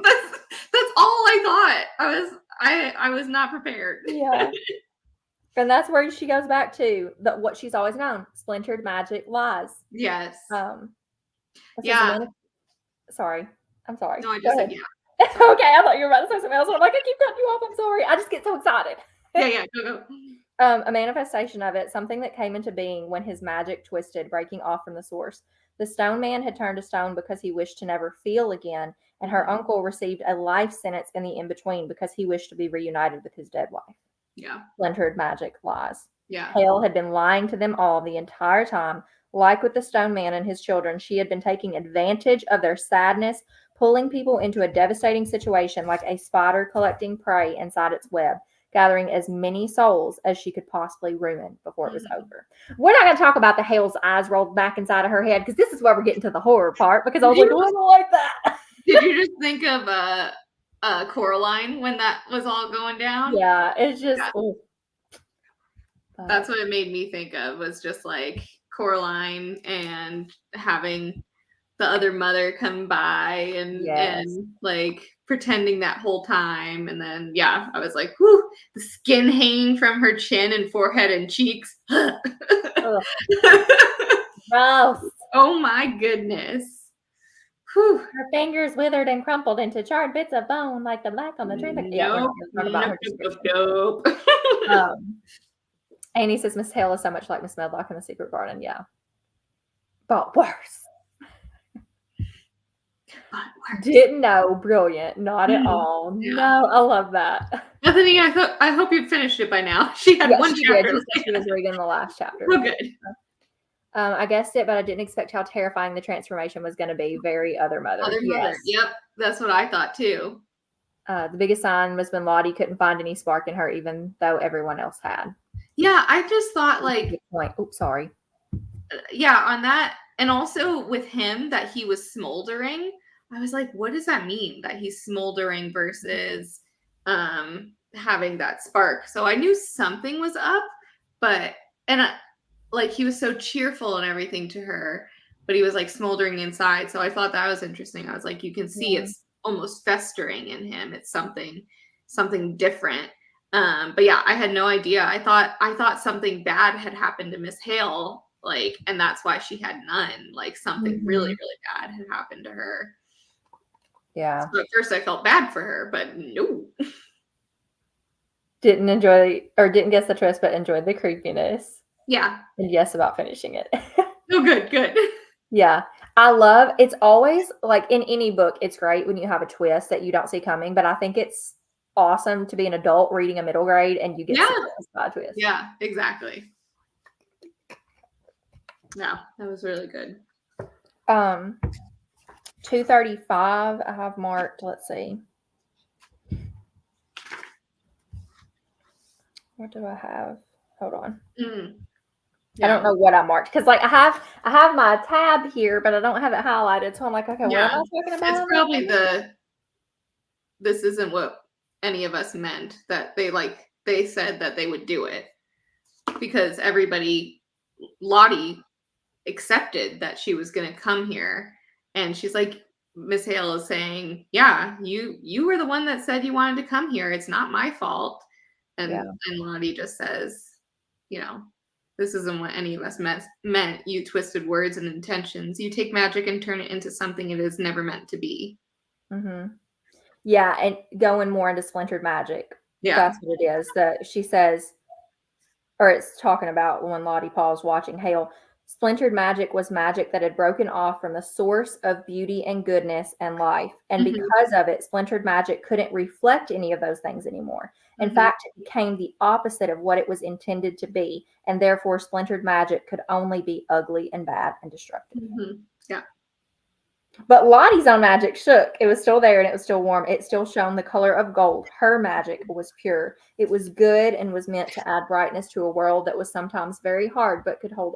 That's all I thought. I was not prepared. Yeah. And that's where she goes back to what she's always known: splintered magic lies. Yes. Yeah. Sorry. I'm sorry. No, I just said yeah. Okay, I thought you were about to say something else. I'm like, I keep cutting you off. I'm sorry. I just get so excited. Yeah, go. A manifestation of it, something that came into being when his magic twisted, breaking off from the source. The stone man had turned to stone because he wished to never feel again, and her uncle received a life sentence in the in-between because he wished to be reunited with his dead wife. Yeah. Splintered magic lies. Yeah. Hale had been lying to them all the entire time, Like with the stone man and his children, she had been taking advantage of their sadness, pulling people into a devastating situation like a spider collecting prey inside its web, gathering as many souls as she could possibly ruin before it was over. We're not going to talk about the Hale's eyes rolled back inside of her head because this is where we're getting to the horror part because I was like, oh, I don't like that. Did you just think of Coraline when that was all going down? Yeah, it's just. Yeah. Oh. That's what it made me think of, was just like Coraline and having the other mother come by and like pretending that whole time. And then, yeah, I was like, whew, the skin hanging from her chin and forehead and cheeks. Gross. Oh my goodness. Whew. Her fingers withered and crumpled into charred bits of bone like the black on the tree. Nope. Annie says Miss Hale is so much like Miss Medlock in The Secret Garden. Yeah. But worse. Didn't know. Brilliant. Not at all. Yeah. No, I love that. Bethany, I hope you'd finished it by now. She had one chapter. She was reading the last chapter. Oh, good. I guessed it, but I didn't expect how terrifying the transformation was going to be. Very Other Mother. Other Mother. Yep. That's what I thought too. The biggest sign was when Lottie couldn't find any spark in her, even though everyone else had. Yeah, I just thought like. Good point. Oops, sorry. Yeah, on that. And also with him that he was smoldering. I was like, what does that mean that he's smoldering versus having that spark? So I knew something was up, but like he was so cheerful and everything to her, but he was like smoldering inside. So I thought that was interesting. I was like, you can see it's almost festering in him. It's something different. But yeah, I had no idea. I thought something bad had happened to Miss Hale, like, and that's why she had none. Like something really, really bad had happened to her. Yeah. So at first I felt bad for her, but no. Didn't guess the twist, but enjoyed the creepiness. Yeah. And yes, about finishing it. Oh, good. Yeah. It's always like in any book, it's great when you have a twist that you don't see coming, but I think it's awesome to be an adult reading a middle grade and you get surprised by a twist. Yeah, exactly. Yeah, that was really good. 235 I have marked. Let's see. What do I have? Hold on. Yeah. I don't know what I marked because like I have my tab here, but I don't have it highlighted. So I'm like, okay, what am I talking about? It's probably this isn't what any of us meant, that they said that they would do it because Lottie accepted that she was going to come here. And she's like, Miss Hale is saying, yeah, you were the one that said you wanted to come here. It's not my fault. And Lottie just says, this isn't what any of us meant. You twisted words and intentions. You take magic and turn it into something it is never meant to be. Mm-hmm. Yeah, and going more into splintered magic. Yeah. That's what it is. That she says, or it's talking about when Lottie Paul's watching Hale. Splintered magic was magic that had broken off from the source of beauty and goodness and life. And because of it, splintered magic couldn't reflect any of those things anymore. In fact, it became the opposite of what it was intended to be. And therefore, splintered magic could only be ugly and bad and destructive. Yeah. But Lottie's own magic shook. It was still there and it was still warm. It still shone the color of gold. Her magic was pure. It was good and was meant to add brightness to a world that was sometimes very hard, but could hold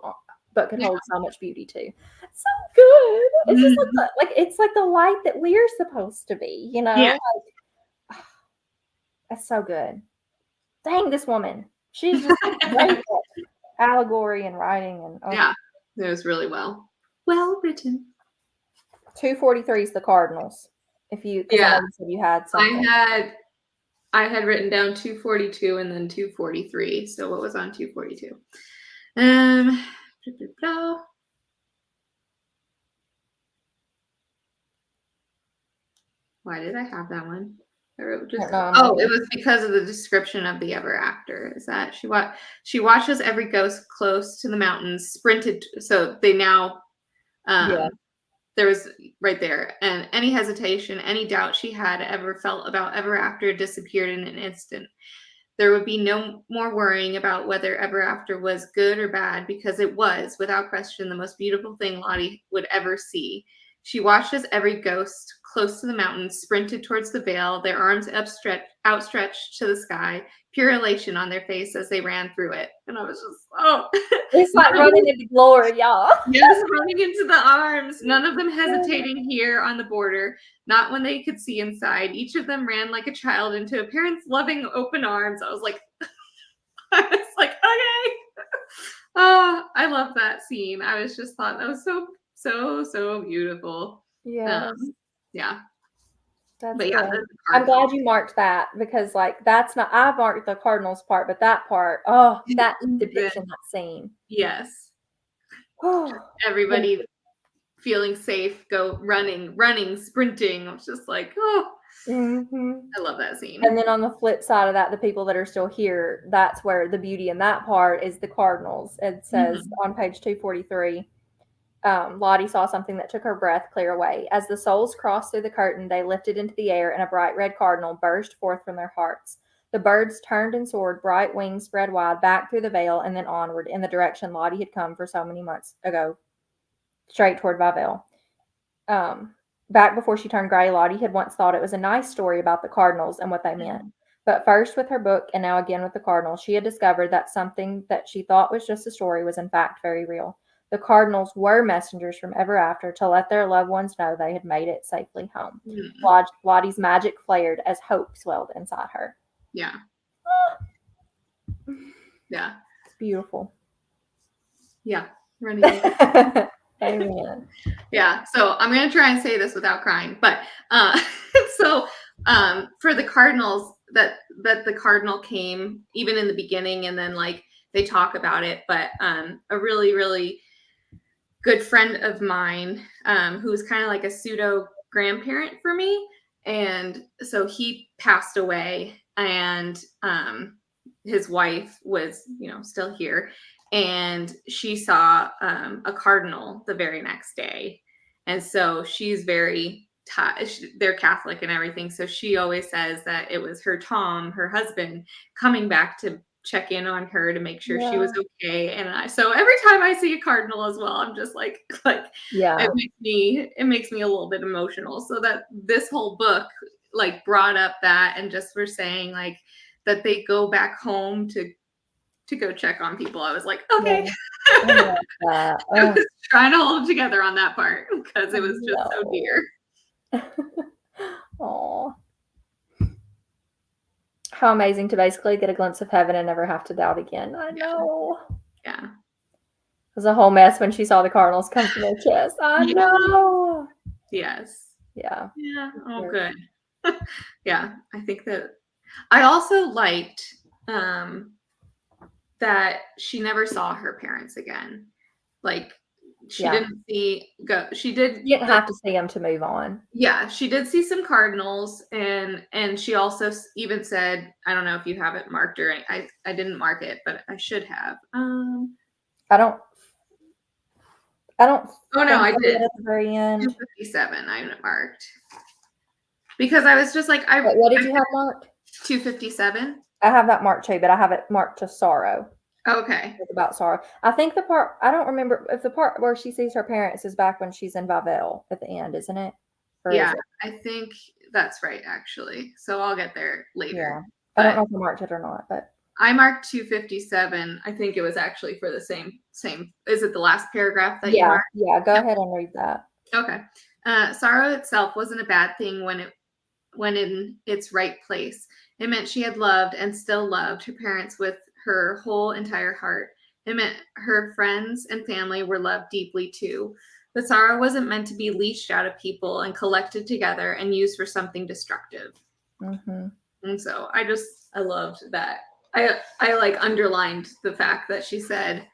so much beauty too. So good. It's just like it's like the light that we're supposed to be, Yeah. That's so good. Dang, this woman. She's just great at allegory and writing and yeah, it was really well written. 243 is the Cardinals. If you I know you said you had something. I had written down 242 and then 243. So what was on 242? Why did I have that one? I wrote it was because of the description of the ever actor. Is that she watches every ghost close to the mountains, sprinted. So they now, there was right there, and any hesitation, any doubt she had ever felt about ever after disappeared in an instant. There would be no more worrying about whether ever after was good or bad, because it was, without question, the most beautiful thing Lottie would ever see. She watched as every ghost close to the mountains sprinted towards the vale, their arms outstretched to the sky, pure elation on their face as they ran through it. And I was just, oh. It's like running into glory, y'all. Yes, running into the arms. None of them hesitating here on the border, not when they could see inside. Each of them ran like a child into a parent's loving open arms. I was like, okay. Oh, I love that scene. I was just thought that was so beautiful. Yes. Yeah. That's But yeah, good. I'm glad you marked that, because like that's not, I marked the Cardinals part, but that part, oh, that depiction, that scene. Yes. Everybody feeling safe, go running, sprinting. I was just like, oh, I love that scene. And then on the flip side of that, the people that are still here, that's where the beauty in that part is the Cardinals. It says on page 243, Lottie saw something that took her breath clear away. As the souls crossed through the curtain, they lifted into the air, and a bright red cardinal burst forth from their hearts. The birds turned and soared, bright wings spread wide, back through the veil and then onward in the direction Lottie had come for so many months ago, straight toward Vavelle. Back before she turned gray, Lottie had once thought it was a nice story about the Cardinals and what they meant. But first with her book, and now again with the Cardinals, she had discovered that something that she thought was just a story was in fact very real. The Cardinals were messengers from ever after to let their loved ones know they had made it safely home. Lottie's magic flared as hope swelled inside her. Yeah. Yeah. It's beautiful. Yeah. Running. Amen. Yeah. So I'm going to try and say this without crying, but for the Cardinals, that the Cardinal came even in the beginning, and then like they talk about it, but a really, really good friend of mine who was kind of like a pseudo grandparent for me. And so he passed away, and his wife was, still here. And she saw a cardinal the very next day. And so she's very, they're Catholic and everything. So she always says that it was her Tom, her husband, coming back to check in on her to make sure she was okay. And so every time I see a cardinal as well, I'm just like it makes me a little bit emotional. So that this whole book like brought up that, and just for saying like that they go back home to go check on people. I was like, okay. I was trying to hold it together on that part because it was just so dear. Oh, how amazing to basically get a glimpse of heaven and never have to doubt again. I know. Yeah. It was a whole mess when she saw the Cardinals come from their chest. I know. Yes. Yeah. Yeah. Oh, good. Yeah. I think that I also liked that she never saw her parents again. Like she didn't she didn't have to see them to move on. Yeah, she did see some Cardinals, and she also even said, I don't know if you have it marked, or I didn't mark it, but I should have. I don't. Oh no, I did. At the very end. 257 I marked. Because I was just like, what did you have marked? 257. I have that marked too, but I have it marked to sorrow. Okay. It's about sorrow. I think the part, I don't remember if the part where she sees her parents is back when she's in Vavelle at the end, isn't it? Or yeah, I think that's right, actually. So I'll get there later. Yeah. I don't know if I marked it or not, but I marked 257. I think it was actually for the same. Is it the last paragraph that you marked? Yeah, go ahead and read that. Okay. Sorrow itself wasn't a bad thing when in its right place. It meant she had loved and still loved her parents with her whole entire heart. It meant her friends and family were loved deeply too. But sorrow wasn't meant to be leashed out of people and collected together and used for something destructive. And so I loved that. I like underlined the fact that she said,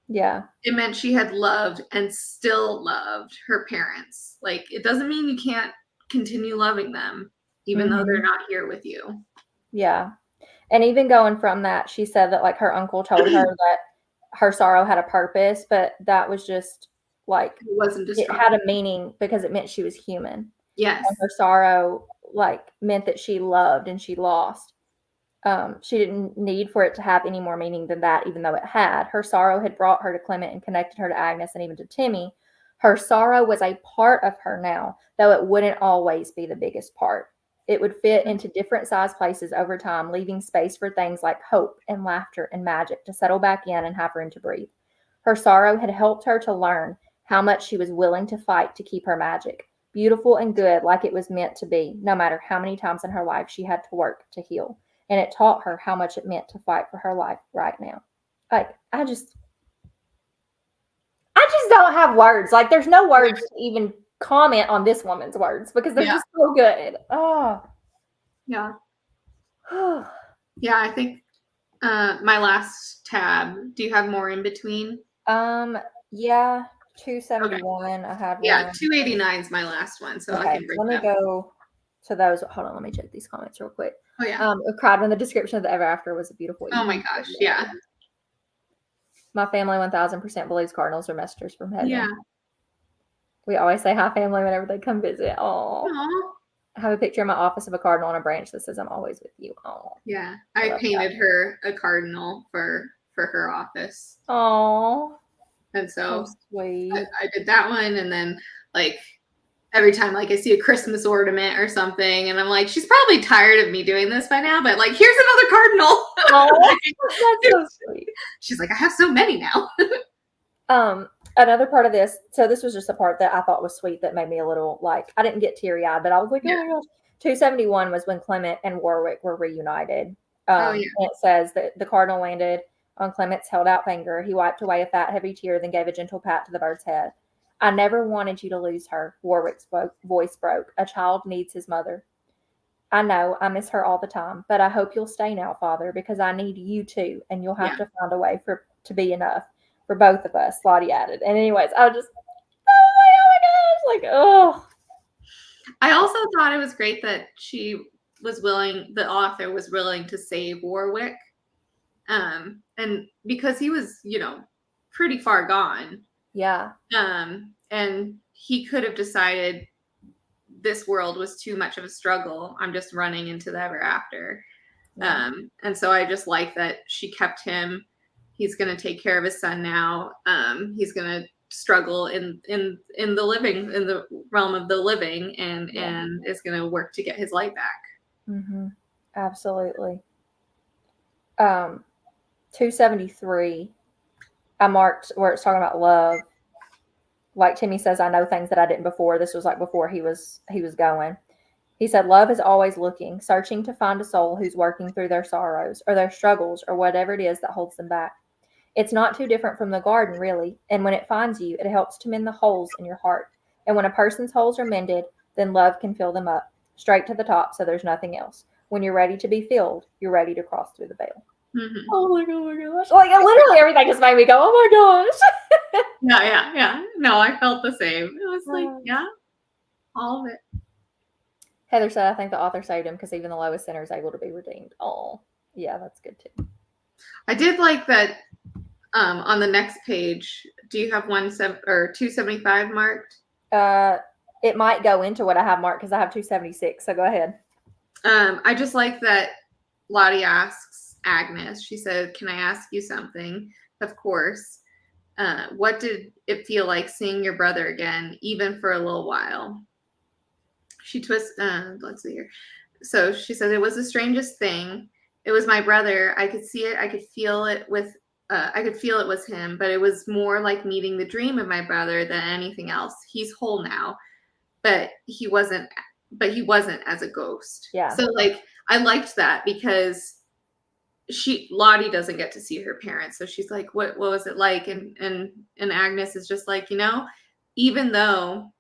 it meant she had loved and still loved her parents. Like, it doesn't mean you can't continue loving them, even though they're not here with you. Yeah. And even going from that, she said that like her uncle told her that her sorrow had a purpose, but that was just like, it wasn't destructive. It had a meaning because it meant she was human. Yes. And her sorrow like meant that she loved and she lost. She didn't need for it to have any more meaning than that, even though it had. Her sorrow had brought her to Clement and connected her to Agnes and even to Timmy. Her sorrow was a part of her now, though it wouldn't always be the biggest part. It would fit into different sized places over time, leaving space for things like hope and laughter and magic to settle back in and have room to breathe. Her sorrow had helped her to learn how much she was willing to fight to keep her magic, beautiful and good like it was meant to be, no matter how many times in her life she had to work to heal. And it taught her how much it meant to fight for her life right now. Like, I just don't have words. Like, there's no words to even comment on this woman's words because they're just so good. Oh. Yeah. Yeah, I think my last tab. Do you have more in between? Yeah, 271. Okay. I had one. Yeah, 289 is my last one, so okay, I can bring let me that go to those. Hold on, let me check these comments real quick. Oh yeah. I cried when the description of the ever after was a beautiful evening. Oh my gosh, yeah. My family 1000% believes cardinals are messengers from heaven. Yeah. We always say hi, family, whenever they come visit. Oh. I have a picture in my office of a cardinal on a branch that says, "I'm always with you." Oh. Yeah, I painted her a cardinal for her office. Oh. And so sweet. I did that one, and then like every time like I see a Christmas ornament or something, and I'm like, she's probably tired of me doing this by now, but like, here's another cardinal. Oh, that's so sweet. She's like, I have so many now. Another part of this, so this was just a part that I thought was sweet that made me a little like, I didn't get teary-eyed, but I was like, oh my gosh. 271 was when Clement and Warwick were reunited. And it says that the cardinal landed on Clement's held-out finger. He wiped away a fat, heavy tear, then gave a gentle pat to the bird's head. I never wanted you to lose her, Warwick's voice broke. A child needs his mother. I know, I miss her all the time, but I hope you'll stay now, Father, because I need you too, and you'll have to find a way to be enough for both of us, Lottie added. And anyways, I was oh my gosh, like, oh. I also thought it was great that the author was willing to save Warwick. And because he was, pretty far gone. Yeah. And he could have decided this world was too much of a struggle. I'm just running into the ever after. Yeah. And so I just like that she kept him. He's going to take care of his son now. He's going to struggle in the living, in the realm of the living, and is going to work to get his light back. Mm-hmm. Absolutely. 273. I marked where it's talking about love. Like Timmy says, I know things that I didn't before. This was like before he was going. He said, love is always looking, searching to find a soul who's working through their sorrows or their struggles or whatever it is that holds them back. It's not too different from the garden, really. And when it finds you, it helps to mend the holes in your heart. And when a person's holes are mended, then love can fill them up, straight to the top, so there's nothing else. When you're ready to be filled, you're ready to cross through the veil. Mm-hmm. Oh my gosh. Like, literally everything just made me go, oh my gosh. Yeah. No, I felt the same. It was like, all of it. Heather said, I think the author saved him because even the lowest sinner is able to be redeemed. Oh, yeah, that's good too. I did like that. On the next page, do you have 275 marked? It might go into what I have marked because I have 276. So go ahead. I just like that Lottie asks Agnes. She said, "Can I ask you something?" Of course. What did it feel like seeing your brother again, even for a little while? She twists. Let's see here. So she said, "It was the strangest thing. It was my brother. I could see it. I could feel it I could feel it was him, but it was more like meeting the dream of my brother than anything else. He's whole now, but he wasn't as a ghost." Yeah. So like, I liked that because Lottie doesn't get to see her parents. So she's like, what was it like? And Agnes is just like, even though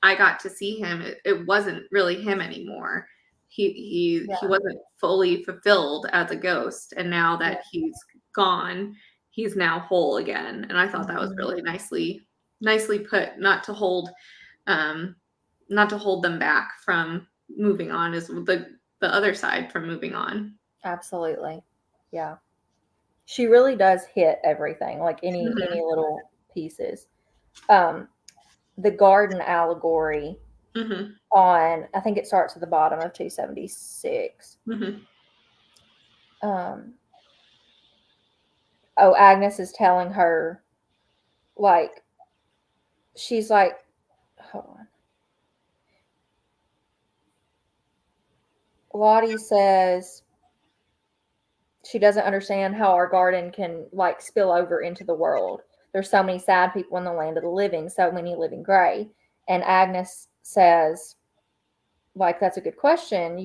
I got to see him, it wasn't really him anymore. He wasn't fully fulfilled as a ghost. And now that he's gone, he's now whole again. And I thought that was really nicely put, not to hold them back from moving on, is the other side from moving on. Absolutely. Yeah. She really does hit everything, like any little pieces. The garden allegory on, I think it starts at the bottom of 276. Agnes is telling her, like, she's like, hold on. Lottie says she doesn't understand how our garden can, like, spill over into the world. There's so many sad people in the land of the living, so many living gray. And Agnes says, like, that's a good question.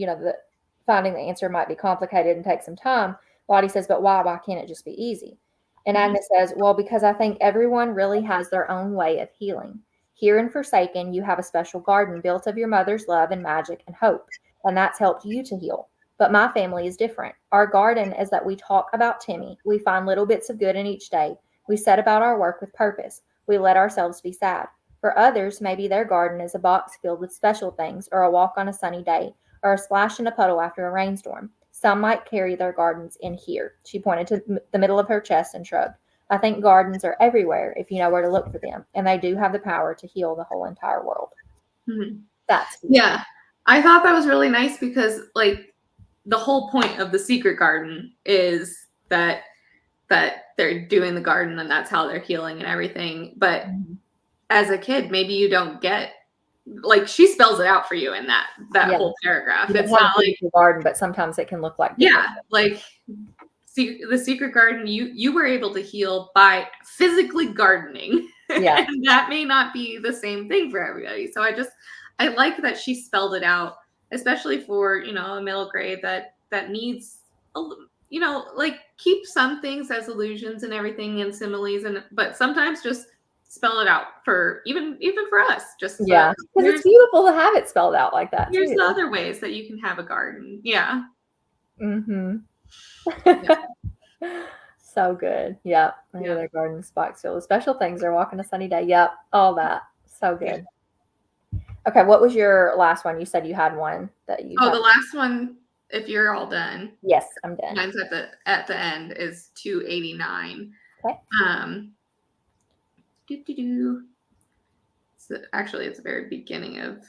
Finding the answer might be complicated and take some time. Lottie says, but why? Why can't it just be easy? And Agnes says, well, because I think everyone really has their own way of healing. Here in Forsaken, you have a special garden built of your mother's love and magic and hope, and that's helped you to heal. But my family is different. Our garden is that we talk about Timmy. We find little bits of good in each day. We set about our work with purpose. We let ourselves be sad. For others, maybe their garden is a box filled with special things, or a walk on a sunny day, or a splash in a puddle after a rainstorm. Some might carry their gardens in here. She pointed to the middle of her chest and shrugged. I think gardens are everywhere if you know where to look for them, and they do have the power to heal the whole entire world. Mm-hmm. That's beautiful. Yeah. I thought that was really nice because, like, the whole point of the secret garden is that they're doing the garden and that's how they're healing and everything. But as a kid, maybe you don't get, like, she spells it out for you in that whole paragraph. It's not like a garden, but sometimes it can look like like the secret garden. You were able to heal by physically gardening, and that may not be the same thing for everybody. So I like that she spelled it out, especially for a middle grade that needs like keep some things as illusions and everything and similes, but sometimes just spell it out for even for us. Just because it's beautiful to have it spelled out like that. Here's the other ways that you can have a garden. Yeah. Mm-hmm. So good. Yep. Their garden's box filled with special things. They're walking a sunny day. Yep. All that. So good. Yeah. Okay. What was your last one? You said you had one that you. The last one. If you're all done. Yes, I'm done. Mine's at the end is 289. Okay. So actually, it's the very beginning of.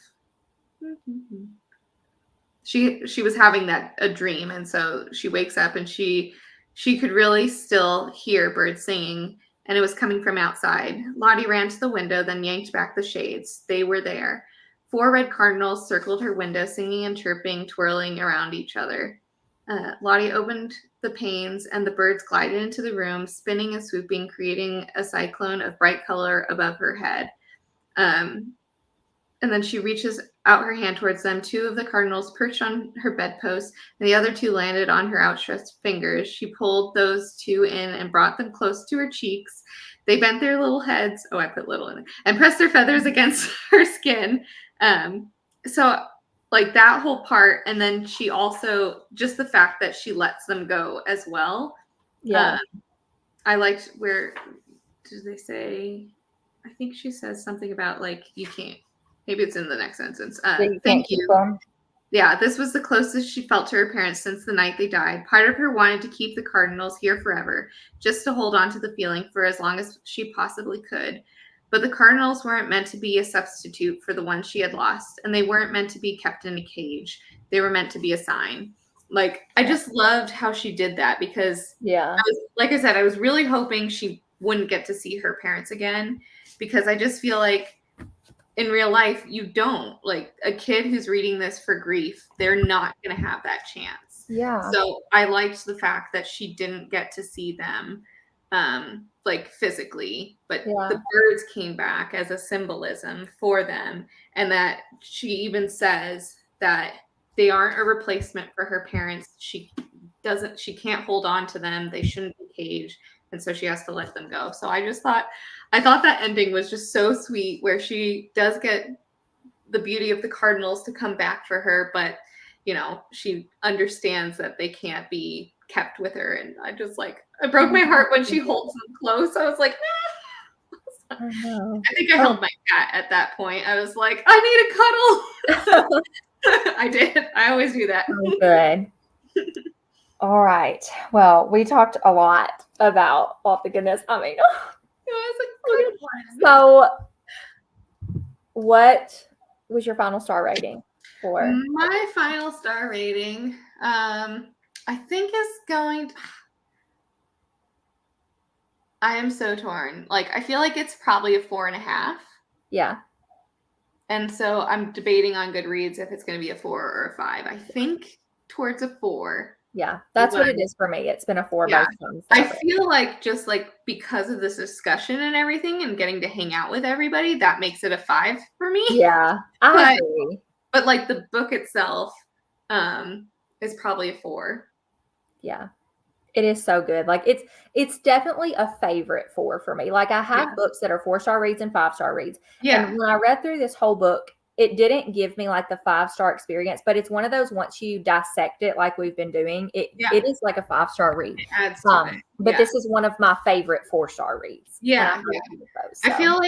She was having a dream, and so she wakes up and she could really still hear birds singing, and it was coming from outside. Lottie ran to the window, then yanked back the shades. They were there. 4 red cardinals circled her window, singing and chirping, twirling around each other. Lottie opened the panes, and the birds glided into the room, spinning and swooping, creating a cyclone of bright color above her head. And then she reaches out her hand towards them. 2 of the cardinals perched on her bedpost, and the other 2 landed on her outstretched fingers. She pulled those 2 in and brought them close to her cheeks. They bent their little heads. Oh, I put little in it. And pressed their feathers against her skin. So like that whole part, and then she also, just the fact that she lets them go as well. Yeah. I liked, where did they say, I think she says something about, like, you can't, maybe it's in the next sentence. Thank you. Yeah, this was the closest she felt to her parents since the night they died. Part of her wanted to keep the cardinals here forever, just to hold on to the feeling for as long as she possibly could. But the cardinals weren't meant to be a substitute for the ones she had lost, and they weren't meant to be kept in a cage. They were meant to be a sign. Like, I just loved how she did that, because like I said, I was really hoping she wouldn't get to see her parents again, because I just feel like in real life, you don't, like, a kid who's reading this for grief, they're not going to have that chance. Yeah. So I liked the fact that she didn't get to see them, like, physically, but the birds came back as a symbolism for them. And that she even says that they aren't a replacement for her parents. She can't hold on to them. They shouldn't be caged. And so she has to let them go. So I thought that ending was just so sweet, where she does get the beauty of the cardinals to come back for her, but she understands that they can't be kept with her. And I just, like, it broke my heart when she holds them close. I was like, I think I held my cat at that point. I was like, I need a cuddle. I did. I always do that. Oh, good. All right. Well, we talked a lot about the goodness. I mean, so what was your final star rating for? My final star rating, I think is going. I am so torn. Like, I feel like it's probably a 4.5. Yeah. And so I'm debating on Goodreads if it's going to be a 4 or a 5. I think towards a 4. Yeah. That's what it is for me. It's been a 4 Yeah. both times. I feel like just like because of this discussion and everything and getting to hang out with everybody, that makes it a 5 for me. Yeah. I agree. But like the book itself is probably a 4. Yeah. It is so good. Like it's definitely a favorite 4 for me. Like I have books that are 4-star reads and 5-star reads. Yeah. And when I read through this whole book, it didn't give me like the 5-star experience, but it's one of those once you dissect it like we've been doing, it is like a 5-star read. It adds to it. But this is one of my favorite 4-star reads. Yeah. Those, so. I feel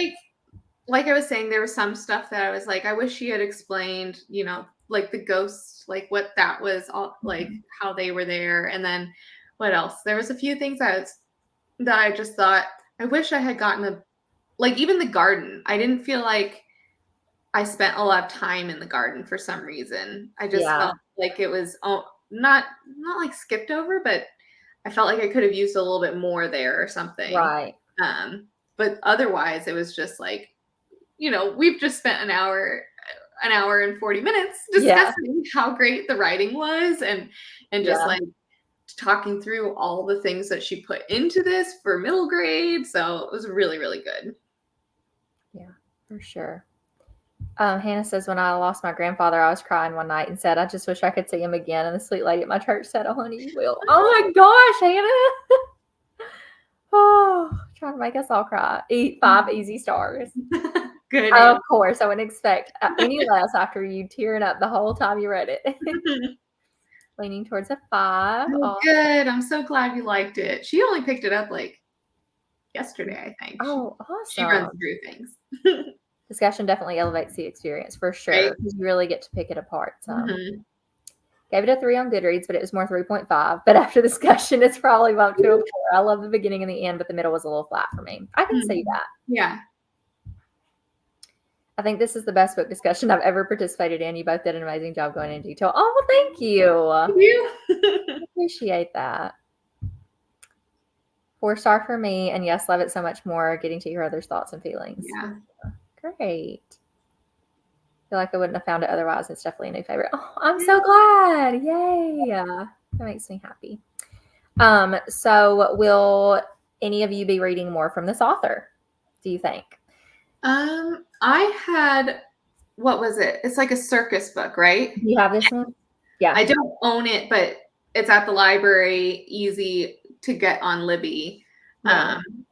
like I was saying, there was some stuff that I was like, I wish she had explained, you know, like the ghosts, like what that was all like, how they were there. And then what else? There was a few things that I just thought, I wish I had gotten like even the garden. I didn't feel like I spent a lot of time in the garden for some reason. I just felt like it was not like skipped over, but I felt like I could have used a little bit more there or something. Right. But otherwise it was just like, you know, we've just spent an hour and 40 minutes discussing how great the writing was and just like talking through all the things that she put into this for middle grade. So it was really, really good. Yeah, for sure. Hannah says, when I lost my grandfather, I was crying one night and said, I just wish I could see him again. And the sweet lady at my church said, oh, honey, you will. Oh my gosh, Hannah. Oh, trying to make us all cry. 5 easy stars. Good. Of course. I wouldn't expect any less after you tearing up the whole time you read it. Leaning towards a 5. Oh, good. I'm so glad you liked it. She only picked it up like yesterday, I think. Oh, awesome. She runs through things. Discussion definitely elevates the experience for sure. Because you really get to pick it apart. So. Gave it a 3 on Goodreads, but it was more 3.5. But after discussion, it's probably bumped to a 4. I love the beginning and the end, but the middle was a little flat for me. I can see that. Yeah. I think this is the best book discussion I've ever participated in. You both did an amazing job going into detail. Oh, well, thank you. Thank you. Appreciate that. 4-star for me. And yes, love it so much more. Getting to hear others' thoughts and feelings. Yeah. Great. Feel like I wouldn't have found it otherwise. It's definitely a new favorite. Oh, I'm so glad. Yay. That makes me happy. So will any of you be reading more from this author, do you think? I had, what was it? It's like a circus book, right? Do you have this one? Yeah. I don't own it, but it's at the library, easy to get on Libby.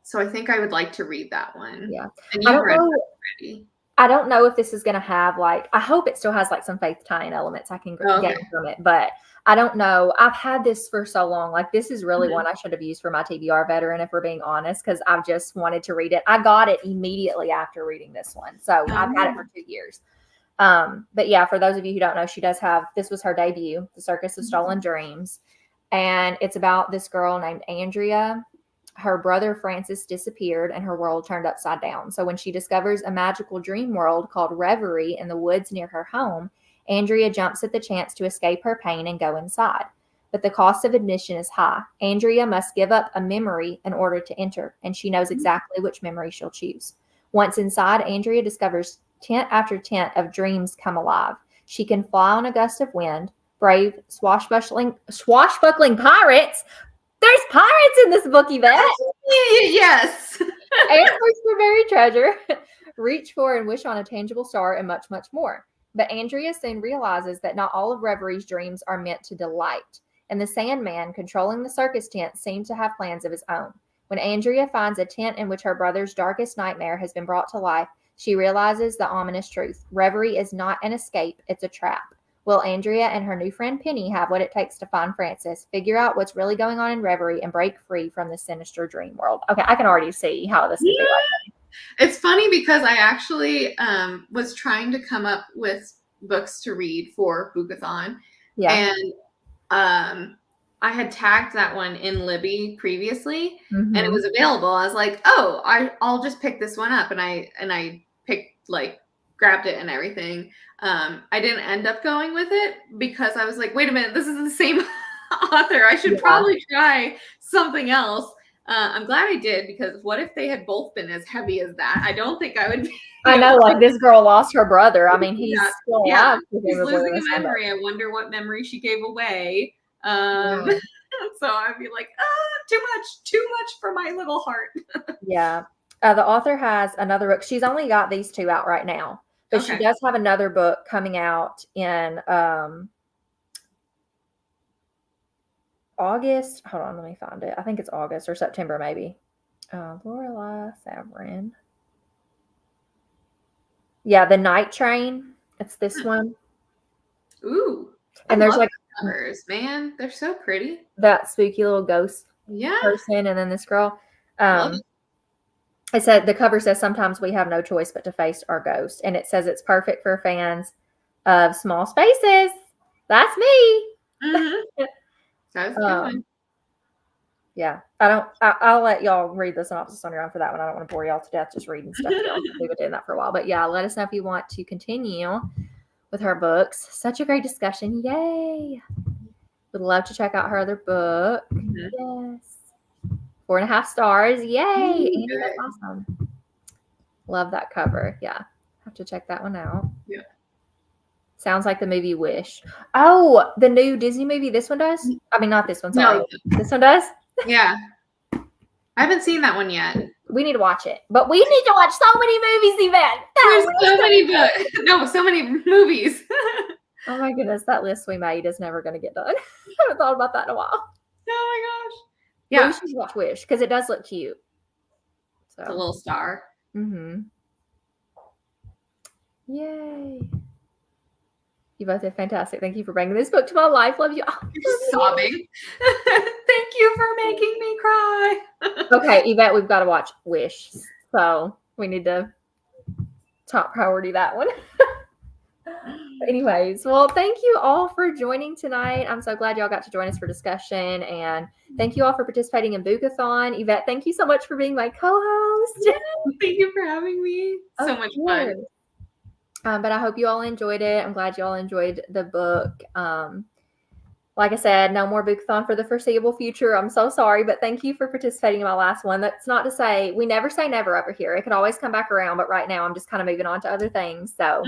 So I think I would like to read that one. Yeah. And you read it already. I don't know if this is going to have like, I hope it still has like some faith tying elements I can gain from it, but I don't know. I've had this for so long. Like this is really one I should have used for my TBR veteran, if we're being honest, because I've just wanted to read it. I got it immediately after reading this one. So I've had it for 2 years. But yeah, for those of you who don't know, she does have, this was her debut, The Circus of Stolen Dreams. And it's about this girl named Andrea. Her brother Francis disappeared and her world turned upside down. So when she discovers a magical dream world called Reverie in the woods near her home, Andrea jumps at the chance to escape her pain and go inside. But the cost of admission is high. Andrea must give up a memory in order to enter, and she knows exactly which memory she'll choose. Once inside, Andrea discovers tent after tent of dreams come alive. She can fly on a gust of wind, brave swashbuckling pirates. There's pirates in this book, Yvette. Yes. And search for buried treasure, reach for and wish on a tangible star, and much, much more. But Andrea soon realizes that not all of Reverie's dreams are meant to delight, and the Sandman controlling the circus tent seems to have plans of his own. When Andrea finds a tent in which her brother's darkest nightmare has been brought to life, she realizes the ominous truth. Reverie is not an escape, it's a trap. Will Andrea and her new friend Penny have what it takes to find Francis, figure out what's really going on in Reverie, and break free from the sinister dream world? Okay, I can already see how this could be like. It's funny because I actually was trying to come up with books to read for Boookathon. Yeah. And I had tagged that one in Libby previously, and it was available. I was like, oh, I'll just pick this one up. And I picked, like, grabbed it and everything. I didn't end up going with it because I was like, wait a minute, this is the same author. I should Yeah. probably try something else. I'm glad I did, because what if they had both been as heavy as that? I don't think I would be I know, able to. like, this girl lost her brother. I mean, he's Yeah, still yeah. alive, She's presumably, losing in a this one, but memory. I wonder what memory she gave away. yeah. So I'd be like, too much for my little heart. Yeah. The author has another book. She's only got these two out right now, but she Okay. does have another book coming out in August. Hold on, let me find it. I think it's August or September, maybe. Lorelai Saverin. Yeah, The Night Train. It's this one. Ooh, And I there's love like the covers, man. They're so pretty. that spooky little ghost Yeah, person, and then this girl. love it. It said the cover says sometimes we have no choice but to face our ghost, and it says it's perfect for fans of small spaces. That's me. Mm-hmm. That's a good one. Yeah, I'll let y'all read the synopsis on your own for that one. I don't want to bore y'all to death just reading stuff. We've been doing that for a while, but yeah, let us know if you want to continue with her books. Such a great discussion! Yay! Would love to check out her other book. Mm-hmm. Yes, 4.5 stars. Yay! Andy, Good. that's awesome. Love that cover. Yeah, have to check that one out. Yeah. Sounds like the movie Wish. Oh, the new Disney movie. This one does. I mean, not this one. Sorry, No. this one does. Yeah. I haven't seen that one yet. We need to watch it, but we need to watch so many movies, Yvette. There's so many books. No, so many movies. Oh my goodness, that list we made is never going to get done. I haven't thought about that in a while. Oh my gosh. Yeah, Yeah. we should watch Wish because it does look cute. So. It's a little star. Mm-hmm. Yay. You both did fantastic. Thank you for bringing this book to my life. Love you. Oh, You're sobbing. Thank you for making me cry. Okay, Yvette, we've got to watch Wish. So we need to top priority that one. Anyways, well, thank you all for joining tonight. I'm so glad y'all got to join us for discussion, and thank you all for participating in Boookathon. Yvette, thank you so much for being my co-host. Yeah, thank you for having me. So much fun. But I hope you all enjoyed it. I'm glad you all enjoyed the book. Like I said, no more Boookathon for the foreseeable future. I'm so sorry, but thank you for participating in my last one. That's not to say we never say never over here. It could always come back around, but right now I'm just kind of moving on to other things. So,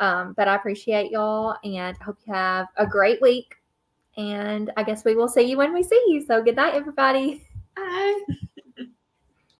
but I appreciate y'all, and I hope you have a great week. And I guess we will see you when we see you. So good night, everybody. Bye.